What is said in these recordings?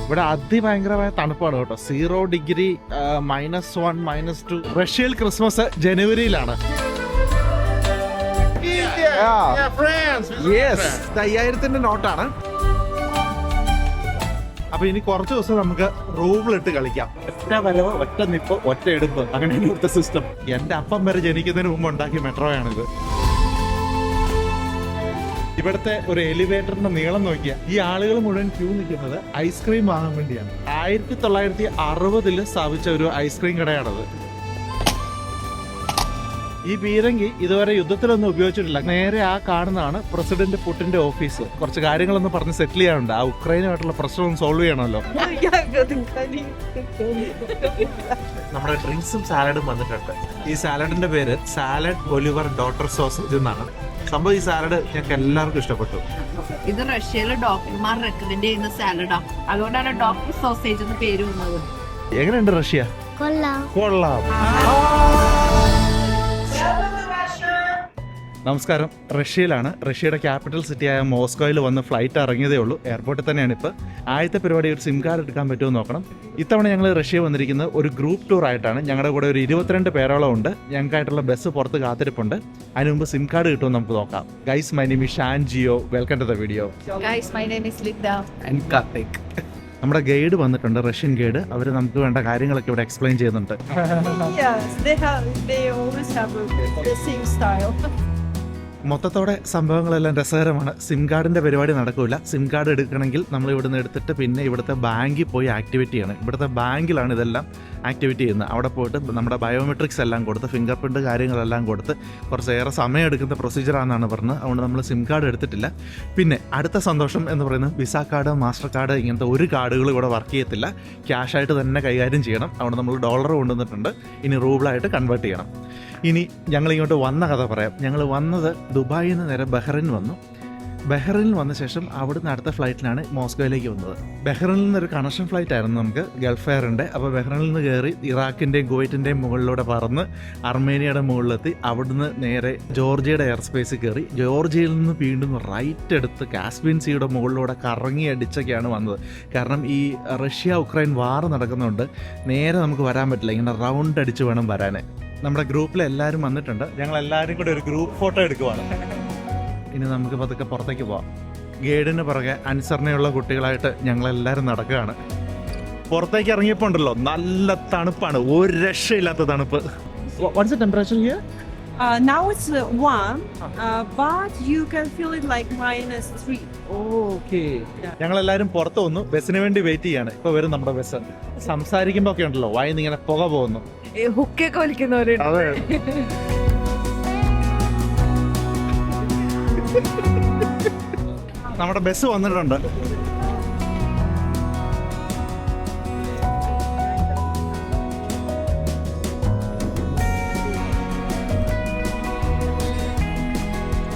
ഇവിടെ അതിഭയങ്കരമായ തണുപ്പാണ് കേട്ടോ. 0 ഡിഗ്രി, -1, -2. റഷ്യയിൽ ക്രിസ്മസ് ജനുവരിയിലാണ്. 5000ന്റെ നോട്ടാണ്. അപ്പൊ ഇനി കുറച്ച് ദിവസം നമുക്ക് റൂബിളിട്ട് കളിക്കാം. ഒറ്റ വരവ്, ഒറ്റ നിപ്പ്, ഒറ്റ എടുപ്പ്, അങ്ങനെയാണ് ഇവിടുത്തെ സിസ്റ്റം. എന്റെ അപ്പം വരെ ജനിക്കുന്നതിന് മുമ്പ് ഉണ്ടാക്കിയ മെട്രോയാണിത്. ഇവിടുത്തെ ഒരു എലിവേറ്ററിന്റെ നീളം നോക്കിയാൽ ഈ ആളുകൾ മുഴുവൻ ക്യൂ നിൽക്കുന്നത് ഐസ്ക്രീം വാങ്ങാൻ വേണ്ടിയാണ്. 1960 സ്ഥാപിച്ച ഒരു ഐസ്ക്രീം കടയാണത്. ഈ പീരങ്കി ഇതുവരെ യുദ്ധത്തിലൊന്നും ഉപയോഗിച്ചിട്ടില്ല. നേരെ ആ കാണുന്നതാണ് പ്രസിഡന്റ് പുടിന്റെ ഓഫീസ്. കുറച്ച് കാര്യങ്ങളൊന്നും പറഞ്ഞ് സെറ്റിൽ ചെയ്യാനുണ്ട്. ആ ഉക്രൈനുമായിട്ടുള്ള പ്രശ്നം സോൾവ് ചെയ്യണമല്ലോ. നമ്മുടെ ഡ്രിങ്ക്സും സാലഡും വന്നിട്ടുണ്ട്. ഈ സാലഡിന്റെ പേര് സാലഡ് ഒലിവർ ഡോട്ടർ സോസേജ് എന്നാണ്. സംഭവം ഈ സാലഡ് ഞങ്ങൾക്ക് എല്ലാവർക്കും ഇഷ്ടപ്പെട്ടു. ഇത് റഷ്യയിലെ ഡോക്ടർമാർ റെക്കമെൻഡ് ചെയ്യുന്ന സാലഡാണ്, അതുകൊണ്ടാണ് ഡോക്ടർ സോസേജ് എന്ന് പേര് വന്നത്. എങ്ങനെയുണ്ട് റഷ്യ? കൊള്ളാം. നമസ്കാരം. റഷ്യയിലാണ്. റഷ്യയുടെ ക്യാപിറ്റൽ സിറ്റിയായ മോസ്കോയിൽ വന്ന് ഫ്ലൈറ്റ് ഇറങ്ങിയതേ ഉള്ളൂ. എയർപോർട്ടിൽ തന്നെയാണ് ഇപ്പോൾ. ആദ്യത്തെ പരിപാടി ഒരു സിം കാർഡ് എടുക്കാൻ പറ്റുമോ നോക്കണം. ഇത്തവണ ഞങ്ങൾ റഷ്യ വന്നിരിക്കുന്നത് ഒരു ഗ്രൂപ്പ് ടൂർ ആയിട്ടാണ്. ഞങ്ങളുടെ കൂടെ ഒരു 22 പേരോളം ഉണ്ട്. ഞങ്ങൾക്കായിട്ടുള്ള ബസ് പുറത്ത് കാത്തിരിപ്പുണ്ട്. അതിന് മുമ്പ് സിം കാർഡ് കിട്ടുമെന്ന് നമുക്ക് നോക്കാം. Guys, my name is Shan Geo. Welcome to the video. Guys, my name is Linda and Karthik. നമ്മുടെ ഗൈഡ് വന്നിട്ടുണ്ട്, റഷ്യൻ ഗൈഡ്. അവർ നമുക്ക് വേണ്ട കാര്യങ്ങളൊക്കെ ഇവിടെ എക്സ്പ്ലെയിൻ ചെയ്യുന്നുണ്ട്. മൊത്തത്തോടെ സംഭവങ്ങളെല്ലാം രസകരമാണ്. സിം കാർഡിന്റെ പരിപാടി നടക്കില്ല. സിം കാർഡ് എടുക്കണമെങ്കിൽ നമ്മൾ ഇവിടുന്ന് എടുത്തിട്ട് പിന്നെ ഇവിടുത്തെ ബാങ്കിൽ പോയി ആക്ടിവേറ്റ് ചെയ്യണം. ഇവിടുത്തെ ബാങ്കിലാണ് ഇതെല്ലാം ആക്ടിവേറ്റ് ചെയ്യുന്നത്. അവിടെ പോയിട്ട് നമ്മുടെ ബയോമെട്രിക്സ് എല്ലാം കൊടുത്ത് ഫിംഗർ പ്രിന്റ് കാര്യങ്ങളെല്ലാം കൊടുത്ത് കുറച്ചേറെ സമയം എടുക്കുന്ന പ്രൊസീജിയറാണെന്നാണ് പറഞ്ഞത്. അതുകൊണ്ട് നമ്മൾ സിം കാർഡ് എടുത്തിട്ടില്ല. പിന്നെ അടുത്ത സന്തോഷം എന്ന് പറയുന്നത് വിസ കാർഡ്, മാസ്റ്റർ കാർഡ് ഇങ്ങനത്തെ ഒരു കാർഡുകൾ ഇവിടെ വർക്ക് ചെയ്യത്തില്ല. ക്യാഷായിട്ട് തന്നെ കൈകാര്യം ചെയ്യണം. അതുകൊണ്ട് നമ്മൾ ഡോളർ കൊണ്ടുവന്നിട്ടുണ്ട്. ഇനി റൂബിളായിട്ട് കൺവേർട്ട് ചെയ്യണം. ഇനി ഞങ്ങൾ ഇങ്ങോട്ട് വന്ന കഥ പറയാം. ഞങ്ങൾ വന്നത് ദുബായിൽ നിന്ന് നേരെ ബഹ്റൈൻ വന്നു. ബഹ്റൈനിൽ വന്ന ശേഷം അവിടുന്ന് അടുത്ത ഫ്ലൈറ്റിലാണ് മോസ്കോയിലേക്ക് വന്നത്. ബഹ്റൈനിൽ നിന്നൊരു കണക്ഷൻ ഫ്ലൈറ്റ് ആയിരുന്നു നമുക്ക്, ഗൾഫ് എയറിൻ്റെ. അപ്പോൾ ബഹ്റൈനിൽ നിന്ന് കയറി ഇറാഖിൻ്റെയും കുവൈറ്റിൻ്റെയും മുകളിലൂടെ പറന്ന് അർമേനിയയുടെ മുകളിലെത്തി. അവിടുന്ന് നേരെ ജോർജിയയുടെ എയർ സ്പേസിൽ കയറി. ജോർജിയയിൽ നിന്ന് വീണ്ടും റൈറ്റ് എടുത്ത് കാസ്പിയൻ സീയുടെ മുകളിലൂടെ കറങ്ങി അടിച്ചൊക്കെയാണ് വന്നത്. കാരണം ഈ റഷ്യ ഉക്രൈൻ വാർ നടക്കുന്നുണ്ട്. നേരെ നമുക്ക് വരാൻ പറ്റില്ല. ഇങ്ങനെ റൗണ്ട് അടിച്ച് വേണം വരാൻ. നമ്മുടെ ഗ്രൂപ്പിൽ എല്ലാവരും വന്നിട്ടുണ്ട്. ഞങ്ങൾ എല്ലാവരും കൂടെ ഒരു ഗ്രൂപ്പ് ഫോട്ടോ എടുക്കുവാണ്. ഇനി നമുക്ക് പതുക്കെ പുറത്തേക്ക് പോവാം. ഗൈഡിന് പുറകെ അനുസരണയുള്ള കുട്ടികളായിട്ട് ഞങ്ങളെല്ലാവരും നടക്കുകയാണ്. പുറത്തേക്ക് ഇറങ്ങിയപ്പോൾ ഉണ്ടല്ലോ, നല്ല തണുപ്പാണ്. ഒരു രക്ഷയില്ലാത്ത തണുപ്പ്. What's the temperature here? Now it's warm, but you can feel it like -3. Okay. ഞങ്ങളെല്ലാവരും പുറത്ത് വന്നു. ബസ്സിന് വേണ്ടി വെയിറ്റ് ചെയ്യാണ്. ഇപ്പോൾ വരും നമ്മുടെ ബസ്. സംസാരിക്കുമ്പോൾ ഒക്കെ ഉണ്ടല്ലോ വായിന്ന് ഇങ്ങനെ പുക പോകുന്നു. ഹുക്കൊക്കെ വലിക്കുന്നവരുണ്ട്. അതെ. നമ്മുടെ ബസ് വന്നിട്ടുണ്ട്.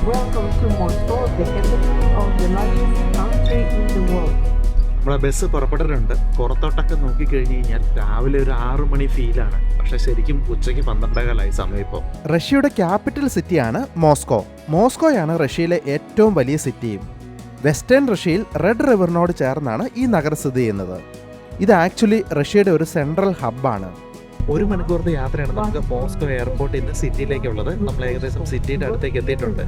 Welcome to Moscow, the capital of the largest country in the world. നമ്മളെ ബസ് പുറപ്പെട്ടിട്ടുണ്ട്. പുറത്തോട്ടൊക്കെ നോക്കിക്കഴിഞ്ഞ് കഴിഞ്ഞാൽ രാവിലെ ഒരു 6 മണി ഫീലാണ്. പക്ഷെ ശരിക്കും ഉച്ചയ്ക്ക് 12:15 സമയം ഇപ്പോൾ. റഷ്യയുടെ ക്യാപിറ്റൽ സിറ്റിയാണ് മോസ്കോ. മോസ്കോയാണ് റഷ്യയിലെ ഏറ്റവും വലിയ സിറ്റിയും. വെസ്റ്റേൺ റഷ്യയിൽ റെഡ് റിവറിനോട് ചേർന്നാണ് ഈ നഗരം സ്ഥിതി ചെയ്യുന്നത്. ഇത് ആക്ച്വലി റഷ്യയുടെ ഒരു സെൻട്രൽ ഹബ്ബാണ്. 1 മണിക്കൂറിന്റെ യാത്രയാണ് നമുക്ക് മോസ്കോ എയർപോർട്ടിൽ നിന്ന് സിറ്റിയിലേക്കുള്ളത്. നമ്മൾ ഏകദേശം സിറ്റിയുടെ അടുത്തേക്ക് എത്തിയിട്ടുണ്ട്.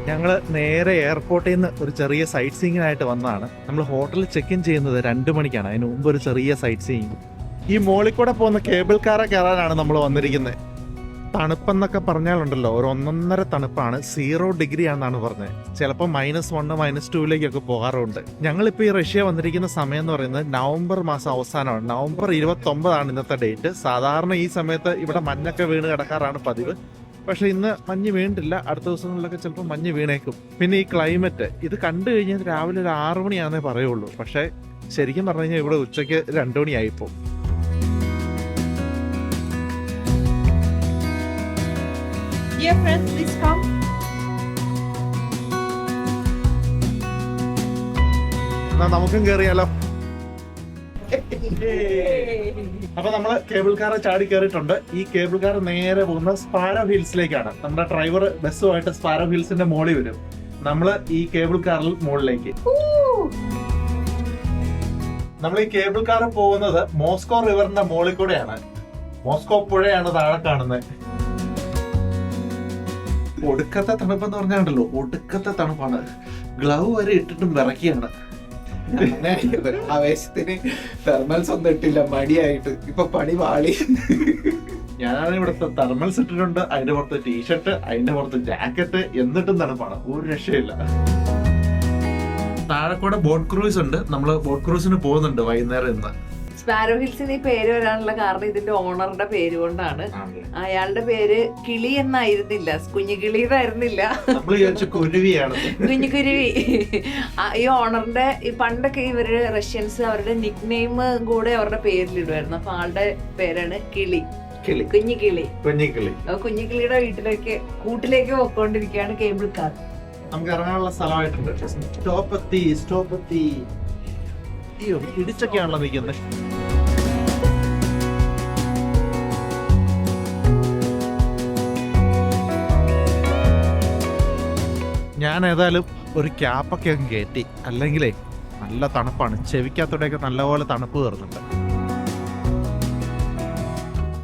ഞങ്ങൾ നേരെ എയർപോർട്ടിൽ നിന്ന് ഒരു ചെറിയ സൈറ്റ് സീയിങ്ങിനായിട്ട് വന്നതാണ്. നമ്മൾ ഹോട്ടലിൽ ചെക്ക് ഇൻ ചെയ്യുന്നത് 2 മണിക്കാണ്. അതിന് മുമ്പ് ഒരു ചെറിയ സൈറ്റ് സീയിങ്. ഈ മോളിൽ കൂടെ പോകുന്ന കേബിൾ കാറെ കയറാനാണ് നമ്മൾ വന്നിരിക്കുന്നത്. തണുപ്പെന്നൊക്കെ പറഞ്ഞാലുണ്ടല്ലോ, ഒരു 1.5 തണുപ്പാണ്. 0 ഡിഗ്രി ആണെന്നാണ് പറഞ്ഞത്. ചിലപ്പോൾ -1, -2 പോകാറുണ്ട്. ഞങ്ങളിപ്പോൾ ഈ റഷ്യ വന്നിരിക്കുന്ന സമയം എന്ന് പറയുന്നത് നവംബർ മാസം അവസാനമാണ്. നവംബർ 29 ഇന്നത്തെ ഡേറ്റ്. സാധാരണ ഈ സമയത്ത് ഇവിടെ മഞ്ഞൊക്കെ വീണ് കിടക്കാറാണ് പതിവ്. പക്ഷെ ഇന്ന് മഞ്ഞ് വീണിട്ടില്ല. അടുത്ത ദിവസങ്ങളിലൊക്കെ ചിലപ്പോൾ മഞ്ഞ് വീണേക്കും. പിന്നെ ഈ ക്ലൈമറ്റ് ഇത് കണ്ടു കഴിഞ്ഞാൽ രാവിലെ ഒരു 6 മണിയാണെന്നേ പറയുള്ളൂ. പക്ഷെ ശരിക്കും പറഞ്ഞു കഴിഞ്ഞാൽ ഇവിടെ ഉച്ചയ്ക്ക് 2 മണിയായിപ്പോ. Dear friends, please come. നമുക്കും കയറിയാലോ. അപ്പൊ നമ്മള് കേബിൾ കാർ ചാടി കയറിയിട്ടുണ്ട്. ഈ കേബിൾ കാർ നേരെ പോകുന്ന സ്പാരോ ഹിൽസിലേക്കാണ്. നമ്മുടെ ഡ്രൈവർ ബസ്സുമായിട്ട് സ്പാരോ ഹിൽസിന്റെ മോളിൽ വരും. നമ്മള് ഈ കേബിൾ കാറിൽ മുകളിലേക്ക്. നമ്മൾ ഈ കേബിൾ കാർ പോകുന്നത് മോസ്കോ റിവറിന്റെ മുകളിൽ കൂടെയാണ്. മോസ്കോ പുഴയാണ് താഴെ കാണുന്നത്. ഒടുക്കത്തെ തണുപ്പെന്ന് പറഞ്ഞാണ്ടല്ലോ, ഒടുക്കത്തെ തണുപ്പാണ്. ഗ്ലൗ വരെ ഇട്ടിട്ടും വിറക്കിയാണ്. ആവേശത്തിന് തെർമൽസ് ഒന്നും ഇട്ടില്ല, മടിയായിട്ട് ഇപ്പൊ പണി വാളി. ഞാനാണ് ഇവിടുത്തെ തെർമൽസ് ഇട്ടിട്ടുണ്ട്, അതിന്റെ പുറത്ത് ടീഷർട്ട്, അതിന്റെ പുറത്ത് ജാക്കറ്റ്, എന്നിട്ടും തണുപ്പാണ്, ഒരു രക്ഷയില്ല. താഴെക്കൂടെ ബോട്ട് ക്രൂസ് ഉണ്ട്. നമ്മള് ബോട്ട് ക്രൂസിന് പോകുന്നുണ്ട് വൈകുന്നേരം ഇന്ന്. സ്പാരോ ഹിൽസിന് ഈ പേര് വരാനുള്ള കാരണം ഇതിന്റെ ഓണറുടെ പേര് കൊണ്ടാണ്. അയാളുടെ പേര് കിളി എന്നായിരുന്നില്ല, കുഞ്ഞുകിളി എന്നായിരുന്നില്ല, നമ്മൾ വിചാരിച്ച കുരുവിയാണ്. കുഞ്ഞുകുരുവി. ഈ ഓണറിന്റെ ഈ പണ്ടൊക്കെ ഇവര് റഷ്യൻസ് അവരുടെ നിക് നെയിം കൂടെ അവരുടെ പേരിലിടുമായിരുന്നു. അപ്പൊ ആളുടെ പേരാണ് കിളി, കുഞ്ഞുകിളി. കുഞ്ഞുകിളിയുടെ കൂട്ടിലേക്ക് പോയിക്കൊണ്ടിരിക്കുകയാണ് കേബിൾ കാർ. നമുക്ക് ഇറങ്ങാനുള്ള സ്ഥലമായിട്ടുണ്ട്. സ്റ്റോപ്പ്. അയ്യോ, ഇടിച്ചൊക്കെയാണല്ലോ നിൽക്കുന്നത്. ഞാൻ ഏതായാലും ഒരു ക്യാപ്പൊക്കെ അങ്ങ് കയറ്റി, അല്ലെങ്കിലേ നല്ല തണുപ്പാണ്. ചെവിക്കകത്തോടെയൊക്കെ നല്ലപോലെ തണുപ്പ് കയറുന്നുണ്ട്.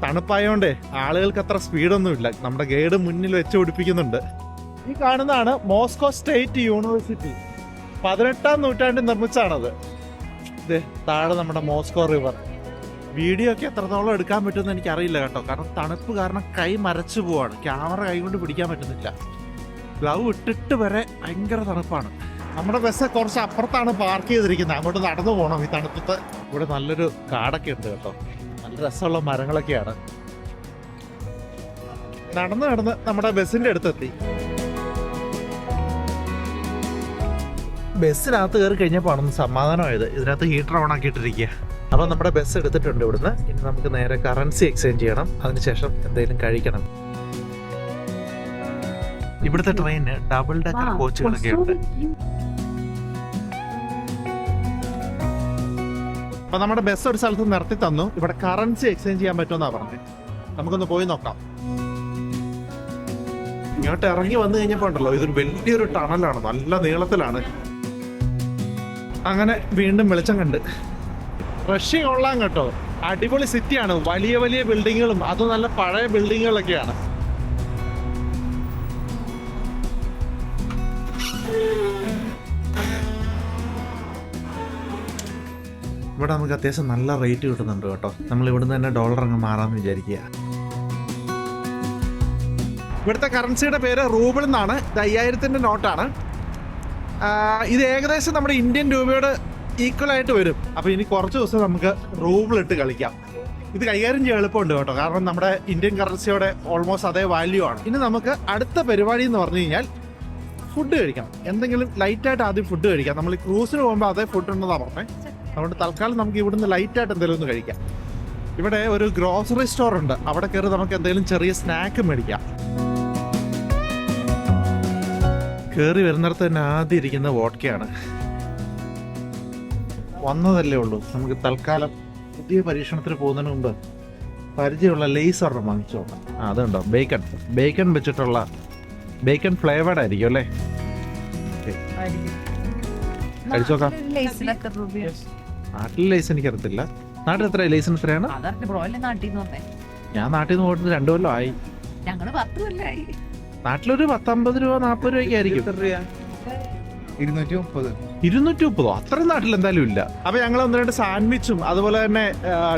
തണുപ്പായോണ്ടേ ആളുകൾക്ക് അത്ര സ്പീഡൊന്നുമില്ല. നമ്മുടെ ഗൈഡ് മുന്നിൽ വെച്ച് പിടിപ്പിക്കുന്നുണ്ട്. ഈ കാണുന്നതാണ് മോസ്കോ സ്റ്റേറ്റ് യൂണിവേഴ്സിറ്റി. 18-ാം നൂറ്റാണ്ടിൽ നിർമ്മിച്ചാണത്. താഴെ നമ്മുടെ മോസ്കോ റിവർ. വീഡിയോ ഒക്കെ എത്രത്തോളം എടുക്കാൻ പറ്റുമെന്ന് എനിക്കറിയില്ല കേട്ടോ, കാരണം തണുപ്പ് കാരണം കൈ മരച്ചു പോവാണ്. ക്യാമറ കൈ കൊണ്ട് പിടിക്കാൻ പറ്റുന്നില്ല. ഗ്ലൗ ഇട്ടിട്ട് വരെ ഭയങ്കര തണുപ്പാണ്. നമ്മുടെ ബസ് കുറച്ച് അപ്പുറത്താണ് പാർക്ക് ചെയ്തിരിക്കുന്നത്. അങ്ങോട്ട് നടന്നു പോകണം ഈ തണുപ്പത്ത്. ഇവിടെ നല്ലൊരു കാടൊക്കെ ഉണ്ട് കേട്ടോ, നല്ല രസമുള്ള മരങ്ങളൊക്കെയാണ്. നടന്ന് നമ്മുടെ ബസ്സിന്റെ അടുത്തെത്തി. ബസ്സിനകത്ത് കയറി കഴിഞ്ഞപ്പോൾ ആണെന്ന് സമാധാനമായത്. ഇതിനകത്ത് ഹീറ്റർ ഓൺ ആക്കിയിട്ടിരിക്കുക. അപ്പോൾ നമ്മുടെ ബസ് എടുത്തിട്ടുണ്ട് ഇവിടുന്ന്. ഇനി നമുക്ക് നേരെ കറൻസി എക്സ്ചേഞ്ച് ചെയ്യണം, അതിനുശേഷം എന്തെങ്കിലും കഴിക്കണം. ഇവിടുത്തെ ട്രെയിന് ഡബിൾ ഡെക്കർ കോച്ചുകളൊക്കെ ഉണ്ട്. അപ്പൊ നമ്മുടെ ബസ് ഒരു സ്ഥലത്ത് നിർത്തി തന്നു. ഇവിടെ കറൻസി എക്സ്ചേഞ്ച് ചെയ്യാൻ പറ്റുമെന്നാ പറഞ്ഞത്. നമുക്കൊന്ന് പോയി നോക്കാം. ഇങ്ങോട്ട് ഇറങ്ങി വന്നു കഴിഞ്ഞപ്പോൾ ഉണ്ടല്ലോ, ഇതൊരു വലിയൊരു ടണലാണ്, നല്ല നീളത്തിലാണ്. അങ്ങനെ വീണ്ടും വെളിച്ചം കണ്ട്. റഷ്യ കൊള്ളാം കേട്ടോ, അടിപൊളി സിറ്റിയാണ്. വലിയ വലിയ ബിൽഡിങ്ങുകളും അതും നല്ല പഴയ ബിൽഡിങ്ങുകളൊക്കെയാണ്. ഇവിടെ നമുക്ക് അത്യാവശ്യം നല്ല റേറ്റ് കിട്ടുന്നുണ്ട് കേട്ടോ. നമ്മൾ ഇവിടുന്ന് തന്നെ ഡോളർ അങ്ങ് മാറാമെന്ന് വിചാരിക്കുക. ഇവിടുത്തെ കറൻസിയുടെ പേര് റൂബിൾ എന്നാണ്. ഇത് 5000-ന്റെ നോട്ടാണ്. ഇത് ഏകദേശം നമ്മുടെ ഇന്ത്യൻ രൂപയോട് ഈക്വൽ ആയിട്ട് വരും. അപ്പോൾ ഇനി കുറച്ച് ദിവസം നമുക്ക് റൂബിൾ ഇട്ട് കളിക്കാം. ഇത് കൈകാര്യം ചെയ്യാൻ എളുപ്പമുണ്ട് കേട്ടോ, കാരണം നമ്മുടെ ഇന്ത്യൻ കറൻസിയോടെ ഓൾമോസ്റ്റ് അതേ വാല്യൂ ആണ്. ഇനി നമുക്ക് അടുത്ത പരിപാടി എന്ന് പറഞ്ഞു കഴിഞ്ഞാൽ ഫുഡ് കഴിക്കണം. എന്തെങ്കിലും ലൈറ്റായിട്ട് ആദ്യം ഫുഡ് കഴിക്കാം. നമ്മൾ ഈ ക്രൂസിന് പോകുമ്പോൾ അതേ ഫുഡ് ഉണ്ടെന്നാണ് പറഞ്ഞത്. അതുകൊണ്ട് തൽക്കാലം നമുക്ക് ഇവിടുന്ന് ലൈറ്റായിട്ട് എന്തെങ്കിലും ഒന്ന് കഴിക്കാം. ഇവിടെ ഒരു ഗ്രോസറി സ്റ്റോർ ഉണ്ട്, അവിടെ കയറി നമുക്ക് എന്തെങ്കിലും ചെറിയ സ്നാക്ക് മേടിക്കാം. കയറി വരുന്നിടത്ത് തന്നെ ആദ്യം ഇരിക്കുന്ന വോഡ്കയാണ്. വന്നതല്ലേ ഉള്ളൂ. നമുക്ക് തൽക്കാലം പുതിയ പരീക്ഷണത്തിന് പോകുന്നതിന് മുമ്പ് പരിചയമുള്ള ലേസ് ഒരെണ്ണം വാങ്ങിച്ചോളാം. അതുണ്ടോ, ബേക്കൺ വെച്ചിട്ടുള്ള ബേക്കൺ ഫ്ലേവേർഡ് ആയിരിക്കും അല്ലേ? കഴിച്ചോക്കാം. നാട്ടിലെ ലേസ് എനിക്കറിയത്തില്ല. നാട്ടിൽ എത്ര ലേസിന് എത്രയാണ്? ഞാൻ നാട്ടിൽ നിന്ന് പോയിട്ട് 2 കൊല്ലം ആയി. നാട്ടിലൊരു 50 രൂപ 40 രൂപയ്ക്ക് ആയിരിക്കും. 230 അത്രയും നാട്ടിൽ എന്തായാലും ഇല്ല. അപ്പൊ ഞങ്ങൾ 1-2 സാൻഡ്വിച്ചും അതുപോലെ തന്നെ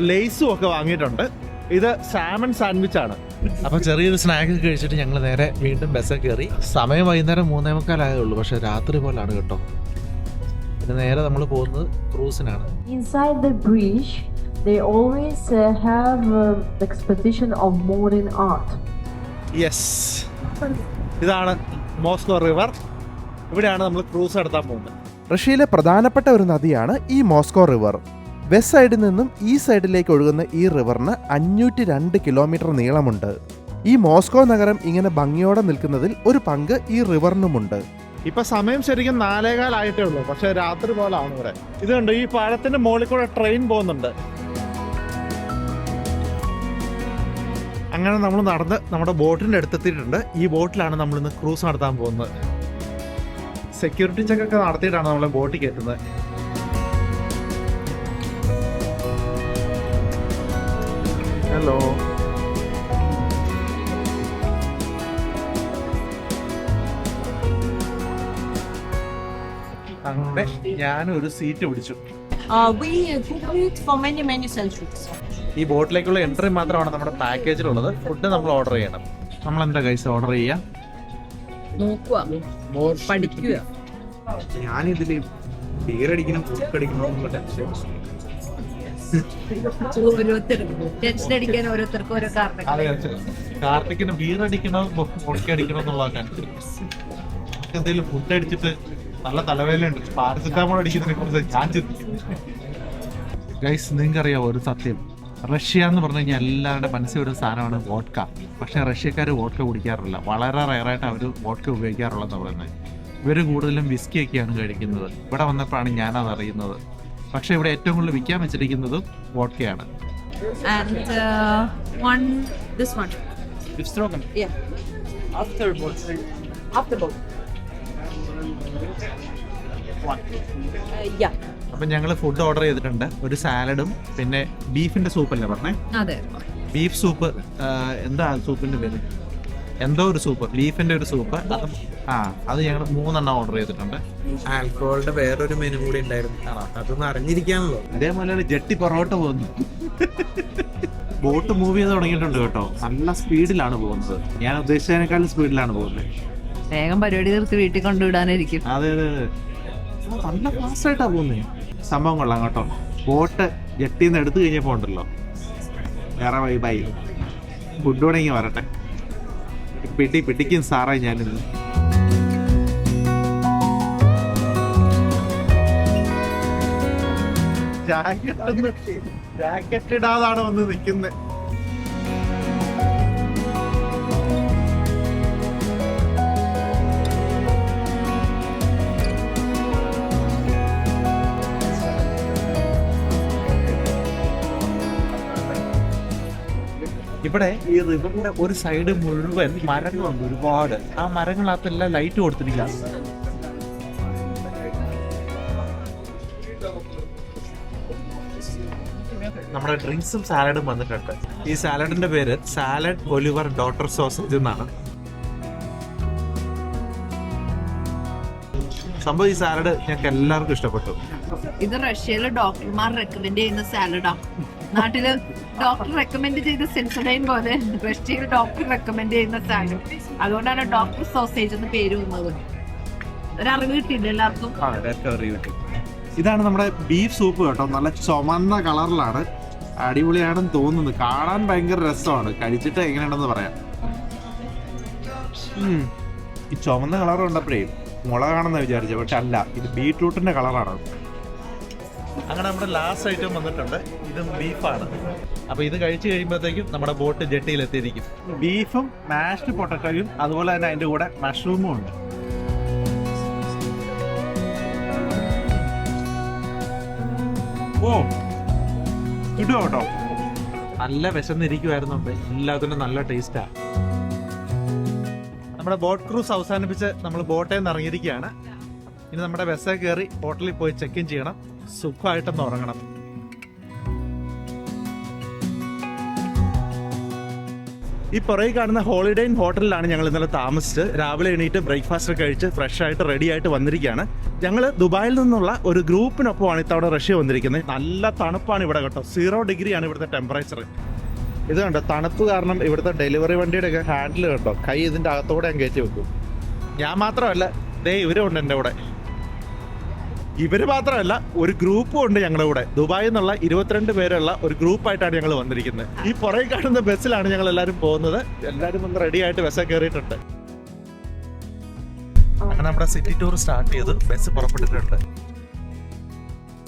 ലേസും ഒക്കെ വാങ്ങിയിട്ടുണ്ട്. ഇത് സാമൺ സാൻഡ്വിച്ച് ആണ്. അപ്പൊ ചെറിയൊരു സ്നാക്ക് കഴിച്ചിട്ട് ഞങ്ങൾ നേരെ വീണ്ടും ബസ്സിൽ കയറി. സമയം വൈകുന്നേരം 3:45 ആയേ ഉള്ളൂ, പക്ഷെ രാത്രി പോലാണ് കേട്ടോ. പിന്നെ നേരെ നമ്മൾ പോകുന്നത് ക്രൂസിനാണ്. Inside the bridge, they always have exposition of modern art. Yes, ഇതാണ് മോസ്കോ റിവർ. ഇവിടെയാണ് നമ്മൾ ക്രൂസ് നടത്താൻ പോകുന്നത്. റഷ്യയിലെ പ്രധാനപ്പെട്ട ഒരു നദിയാണ് ഈ മോസ്കോ റിവർ. വെസ്റ്റ് സൈഡിൽ നിന്നും ഈ സൈഡിലേക്ക് ഒഴുകുന്ന ഈ റിവറിന് 502 കിലോമീറ്റർ നീളമുണ്ട്. ഈ മോസ്കോ നഗരം ഇങ്ങനെ ഭംഗിയോടെ നിൽക്കുന്നതിൽ ഒരു പങ്ക് ഈ റിവറിനുമുണ്ട്. ഇപ്പൊ സമയം ശരിക്കും 4:15 ആയിട്ടേ ഉള്ളൂ, പക്ഷെ രാത്രി പോലാണ് ഇവിടെ. ഇതുണ്ട്, ഈ പാലത്തിന്റെ മുകളിൽ കൂടെ ട്രെയിൻ പോകുന്നുണ്ട്. അങ്ങനെ നമ്മൾ നടന്ന് നമ്മുടെ ബോട്ടിന്റെ അടുത്തെത്തിയിട്ടുണ്ട്. ഈ ബോട്ടിലാണ് നമ്മൾ ഇന്ന് ക്രൂസ് നടത്താൻ പോകുന്നത്. സെക്യൂരിറ്റി ചെക്ക് ഒക്കെ നടത്തിയിട്ടാണ് നമ്മളെ ബോട്ടിൽ കയറ്റുന്നത്. ഹലോ. അങ്ങനെ ഞാനൊരു സീറ്റ് പിടിച്ചു. We cook it for many centuries. ഈ ബോട്ടിലേക്കുള്ള എൻട്രി മാത്രമാണ് നമ്മുടെ പാക്കേജിലുള്ളത്. ഫുഡ് നമ്മൾ ഓർഡർ ചെയ്യണം. നമ്മൾ എന്താ കൈസ് ഓർഡർ ചെയ്യാം? നോക്കുക, പഠിക്കുക. ഞാനിതില് ബീറടിക്കണം പൂക്കടിക്കണം ടെൻഷൻ അടിക്കാൻ ഓരോരുത്തർക്കും ഓരോ കാരണം. കാർത്തിക്കിന് ബീർ അടിക്കണോ പൊടിക്ക് അടിക്കണോ എന്നുള്ളതൊക്കെ എന്തെങ്കിലും ഫുഡ് അടിച്ചിട്ട് നല്ല തലവേദനയുണ്ട്. പാരസെറ്റാമോൾ അടിക്കുന്നതിനെ കുറിച്ച് ഞാൻ ചിന്തിക്കുന്നു. ഗൈസ്, നിങ്ങൾക്കറിയാമോ ഒരു സത്യം? റഷ്യ എന്ന് പറഞ്ഞു കഴിഞ്ഞാൽ എല്ലാവരുടെ മനസ്സിൽ ഒരു സാധനമാണ് വോഡ്ക. പക്ഷേ റഷ്യക്കാർ വോഡ്ക കുടിക്കാറില്ല. വളരെ റയറായിട്ട് അവർ വോഡ്ക ഉപയോഗിക്കാറുള്ളതെന്ന് പറയുന്നത്. ഇവർ കൂടുതലും വിസ്കിയൊക്കെയാണ് കഴിക്കുന്നത്. ഇവിടെ വന്നപ്പോഴാണ് ഞാനത് അറിയുന്നത്. പക്ഷേ ഇവിടെ ഏറ്റവും കൂടുതൽ വിൽക്കാൻ വെച്ചിരിക്കുന്നതും വോഡ്കയാണ്. And this one. Yeah. After both. Yeah. അപ്പം ഞങ്ങൾ ഫുഡ് ഓർഡർ ചെയ്തിട്ടുണ്ട്. ഒരു സാലഡും പിന്നെ ബീഫിന്റെ സൂപ്പല്ലേ പറഞ്ഞേ? അതെ. Beef soup. എന്താ സൂപ്പിന്റെ പേര്? എന്തോ ഒരു സൂപ്പ്, ബീഫിന്റെ ഒരു സൂപ്പ്. അത് ഞങ്ങൾ 3 ഓർഡർ ചെയ്തിട്ടുണ്ട്. ആൽക്കഹോളിന്റെ വേറൊരു മെനു കൂടി ഉണ്ടായിരുന്നു, അതൊന്നും അറിഞ്ഞിരിക്കാണല്ലോ. അതേപോലെ ഒരു ജെട്ടി പൊറോട്ട പോകുന്നു. ബോട്ട് മൂവ് ചെയ്ത് തുടങ്ങിയിട്ടുണ്ട് കേട്ടോ. നല്ല സ്പീഡിലാണ് പോകുന്നത്. ഞാൻ ഉദ്ദേശിച്ചതിനേക്കാളും സ്പീഡിലാണ് പോകുന്നത്. വേഗം പരിപാടി തീർത്ത് വീട്ടിൽ കൊണ്ടുവിടാനായിരിക്കും. അതെ അതെ അതെ, നല്ല ഫാസ്റ്റ് ആയിട്ടാ പോകുന്നത്. സംഭവം കൊള്ളാം കേട്ടോ. ബോട്ട് ജെട്ടിന്ന് എടുത്തു കഴിഞ്ഞപ്പോ ഉണ്ടല്ലോ വേറെ വൈബായി. ഫുഡ് തുടങ്ങി വരട്ടെ. പിടിക്കും സാറായി ഞാനിന്ന്. ജാക്കറ്റ് ഇടാതാണ് വന്ന് നിൽക്കുന്നത്. ഇവിടെ ഈ റിവറിന്റെ ഒരു സൈഡ് മുഴുവൻ മരങ്ങളുണ്ട്, ഒരുപാട്. ആ മരങ്ങളകത്തെല്ലാം ലൈറ്റ് കൊടുത്തിരിക്കുക. നമ്മുടെ ഡ്രിങ്ക്സും സാലഡും വന്നിട്ടുണ്ട്. ഈ സാലഡിന്റെ പേര് സാലഡ് ഒലിവർ ഡോട്ടർ സോസേജ് എന്നാണ്. സംഭവം ഈ സാലഡ് ഞങ്ങൾക്ക് എല്ലാവർക്കും ഇഷ്ടപ്പെട്ടു. ഇത് റഷ്യയിലെ ഡോക്ടർമാർ റെക്കമെൻഡ് ചെയ്യുന്ന സാലഡാ. നാട്ടില് ഡോക്ടർ റെക്കമെൻഡ് ചെയ്ത സെൻസഡൈൻ പോലെ റഷ്യയിൽ ഡോക്ടർ റെക്കമെൻഡ് ചെയ്യുന്ന സാലഡ്. അതുകൊണ്ടാണ് ഡോക്ടർ സോസേജ് എന്ന് പേര് വന്നത്. ഒരറിവ് കിട്ടിയില്ല എല്ലാവർക്കും. ഇതാണ് നമ്മുടെ ബീഫ് സൂപ്പ് കേട്ടോ. നല്ല ചുമന്ന കളറിലാണ്. അടിപൊളിയാണെന്ന് തോന്നുന്നു. കാണാൻ ഭയങ്കര രസമാണ്. കഴിച്ചിട്ട് എങ്ങനെയാണെന്ന് പറയാം. ഈ ചുമന്ന കളർ കണ്ടപ്പോഴേ മുളകാണെന്ന് വിചാരിച്ചു, പക്ഷെ അല്ല, ഇത് ബീട്രൂട്ടിന്റെ കളറാണ്. അങ്ങനെ നമ്മുടെ ലാസ്റ്റ് ഐറ്റം വന്നിട്ടുണ്ട്. ഇതും ബീഫാണ്. അപ്പൊ ഇത് കഴിച്ചു കഴിയുമ്പോഴത്തേക്കും നമ്മുടെ ബോട്ട് ജെട്ടിയിൽ എത്തിയിരിക്കും. ബീഫും മാഷ്ഡ് പൊട്ടറ്റോയും അതുപോലെ തന്നെ അതിന്റെ കൂടെ മഷ്റൂമും ഉണ്ട്. ഓ ഇടും കേട്ടോ. നല്ല വിശന്നിരിക്കുമായിരുന്നുണ്ട്. എല്ലാത്തിനും നല്ല ടേസ്റ്റാ. നമ്മുടെ ബോട്ട് ക്രൂസ് അവസാനിപ്പിച്ച് നമ്മൾ ബോട്ടിൽ നിന്ന് ഇറങ്ങിയിരിക്കുകയാണ്. ഇനി നമ്മുടെ ബസ്സിൽ കയറി ഹോട്ടലിൽ പോയി ചെക്ക് ഇൻ ചെയ്യണം. സുഖമായിട്ടൊന്ന് ഉറങ്ങണം. ഈ പുറകെ കാണുന്ന ഹോളിഡേ ഇൻ ഹോട്ടലിലാണ് ഞങ്ങൾ ഇന്നലെ താമസിച്ച്. രാവിലെ എണീറ്റ് ബ്രേക്ക്ഫാസ്റ്റ് കഴിച്ച് ഫ്രഷ് ആയിട്ട് റെഡി ആയിട്ട് വന്നിരിക്കുകയാണ്. ഞങ്ങൾ ദുബായിൽ നിന്നുള്ള ഒരു ഗ്രൂപ്പിനൊപ്പമാണ് ഇത്തവണ റഷ്യ വന്നിരിക്കുന്നത്. നല്ല തണുപ്പാണ് ഇവിടെ കേട്ടോ. 0 ഡിഗ്രിയാണ് ഇവിടുത്തെ ടെമ്പറേച്ചർ. ഇത് കണ്ടോ, തണുപ്പ് കാരണം ഇവിടുത്തെ ഡെലിവറി വണ്ടിയുടെ ഒക്കെ ഹാൻഡിൽ കണ്ടോ, കൈ ഇതിൻ്റെ അകത്തോടെ ഞാൻ കയറ്റി വെക്കും. ഞാൻ മാത്രമല്ല, ദേ ഇവരും ഉണ്ട് എൻ്റെ കൂടെ. ഇവർ മാത്രമല്ല, ഒരു ഗ്രൂപ്പും ഉണ്ട് ഞങ്ങളുടെ കൂടെ. ദുബായിൽ നിന്നുള്ള 22 പേരുള്ള ഒരു ഗ്രൂപ്പായിട്ടാണ് ഞങ്ങൾ വന്നിരിക്കുന്നത്. ഈ പുറകെ കാണുന്ന ബസ്സിലാണ് ഞങ്ങൾ എല്ലാവരും പോകുന്നത്. എല്ലാവരും ഒന്ന് റെഡി ആയിട്ട് ബസ്സിൽ കയറിയിട്ടുണ്ട്. അങ്ങനെ നമ്മുടെ സിറ്റി ടൂർ സ്റ്റാർട്ട് ചെയ്ത് ബസ് പുറപ്പെട്ടിട്ടുണ്ട്.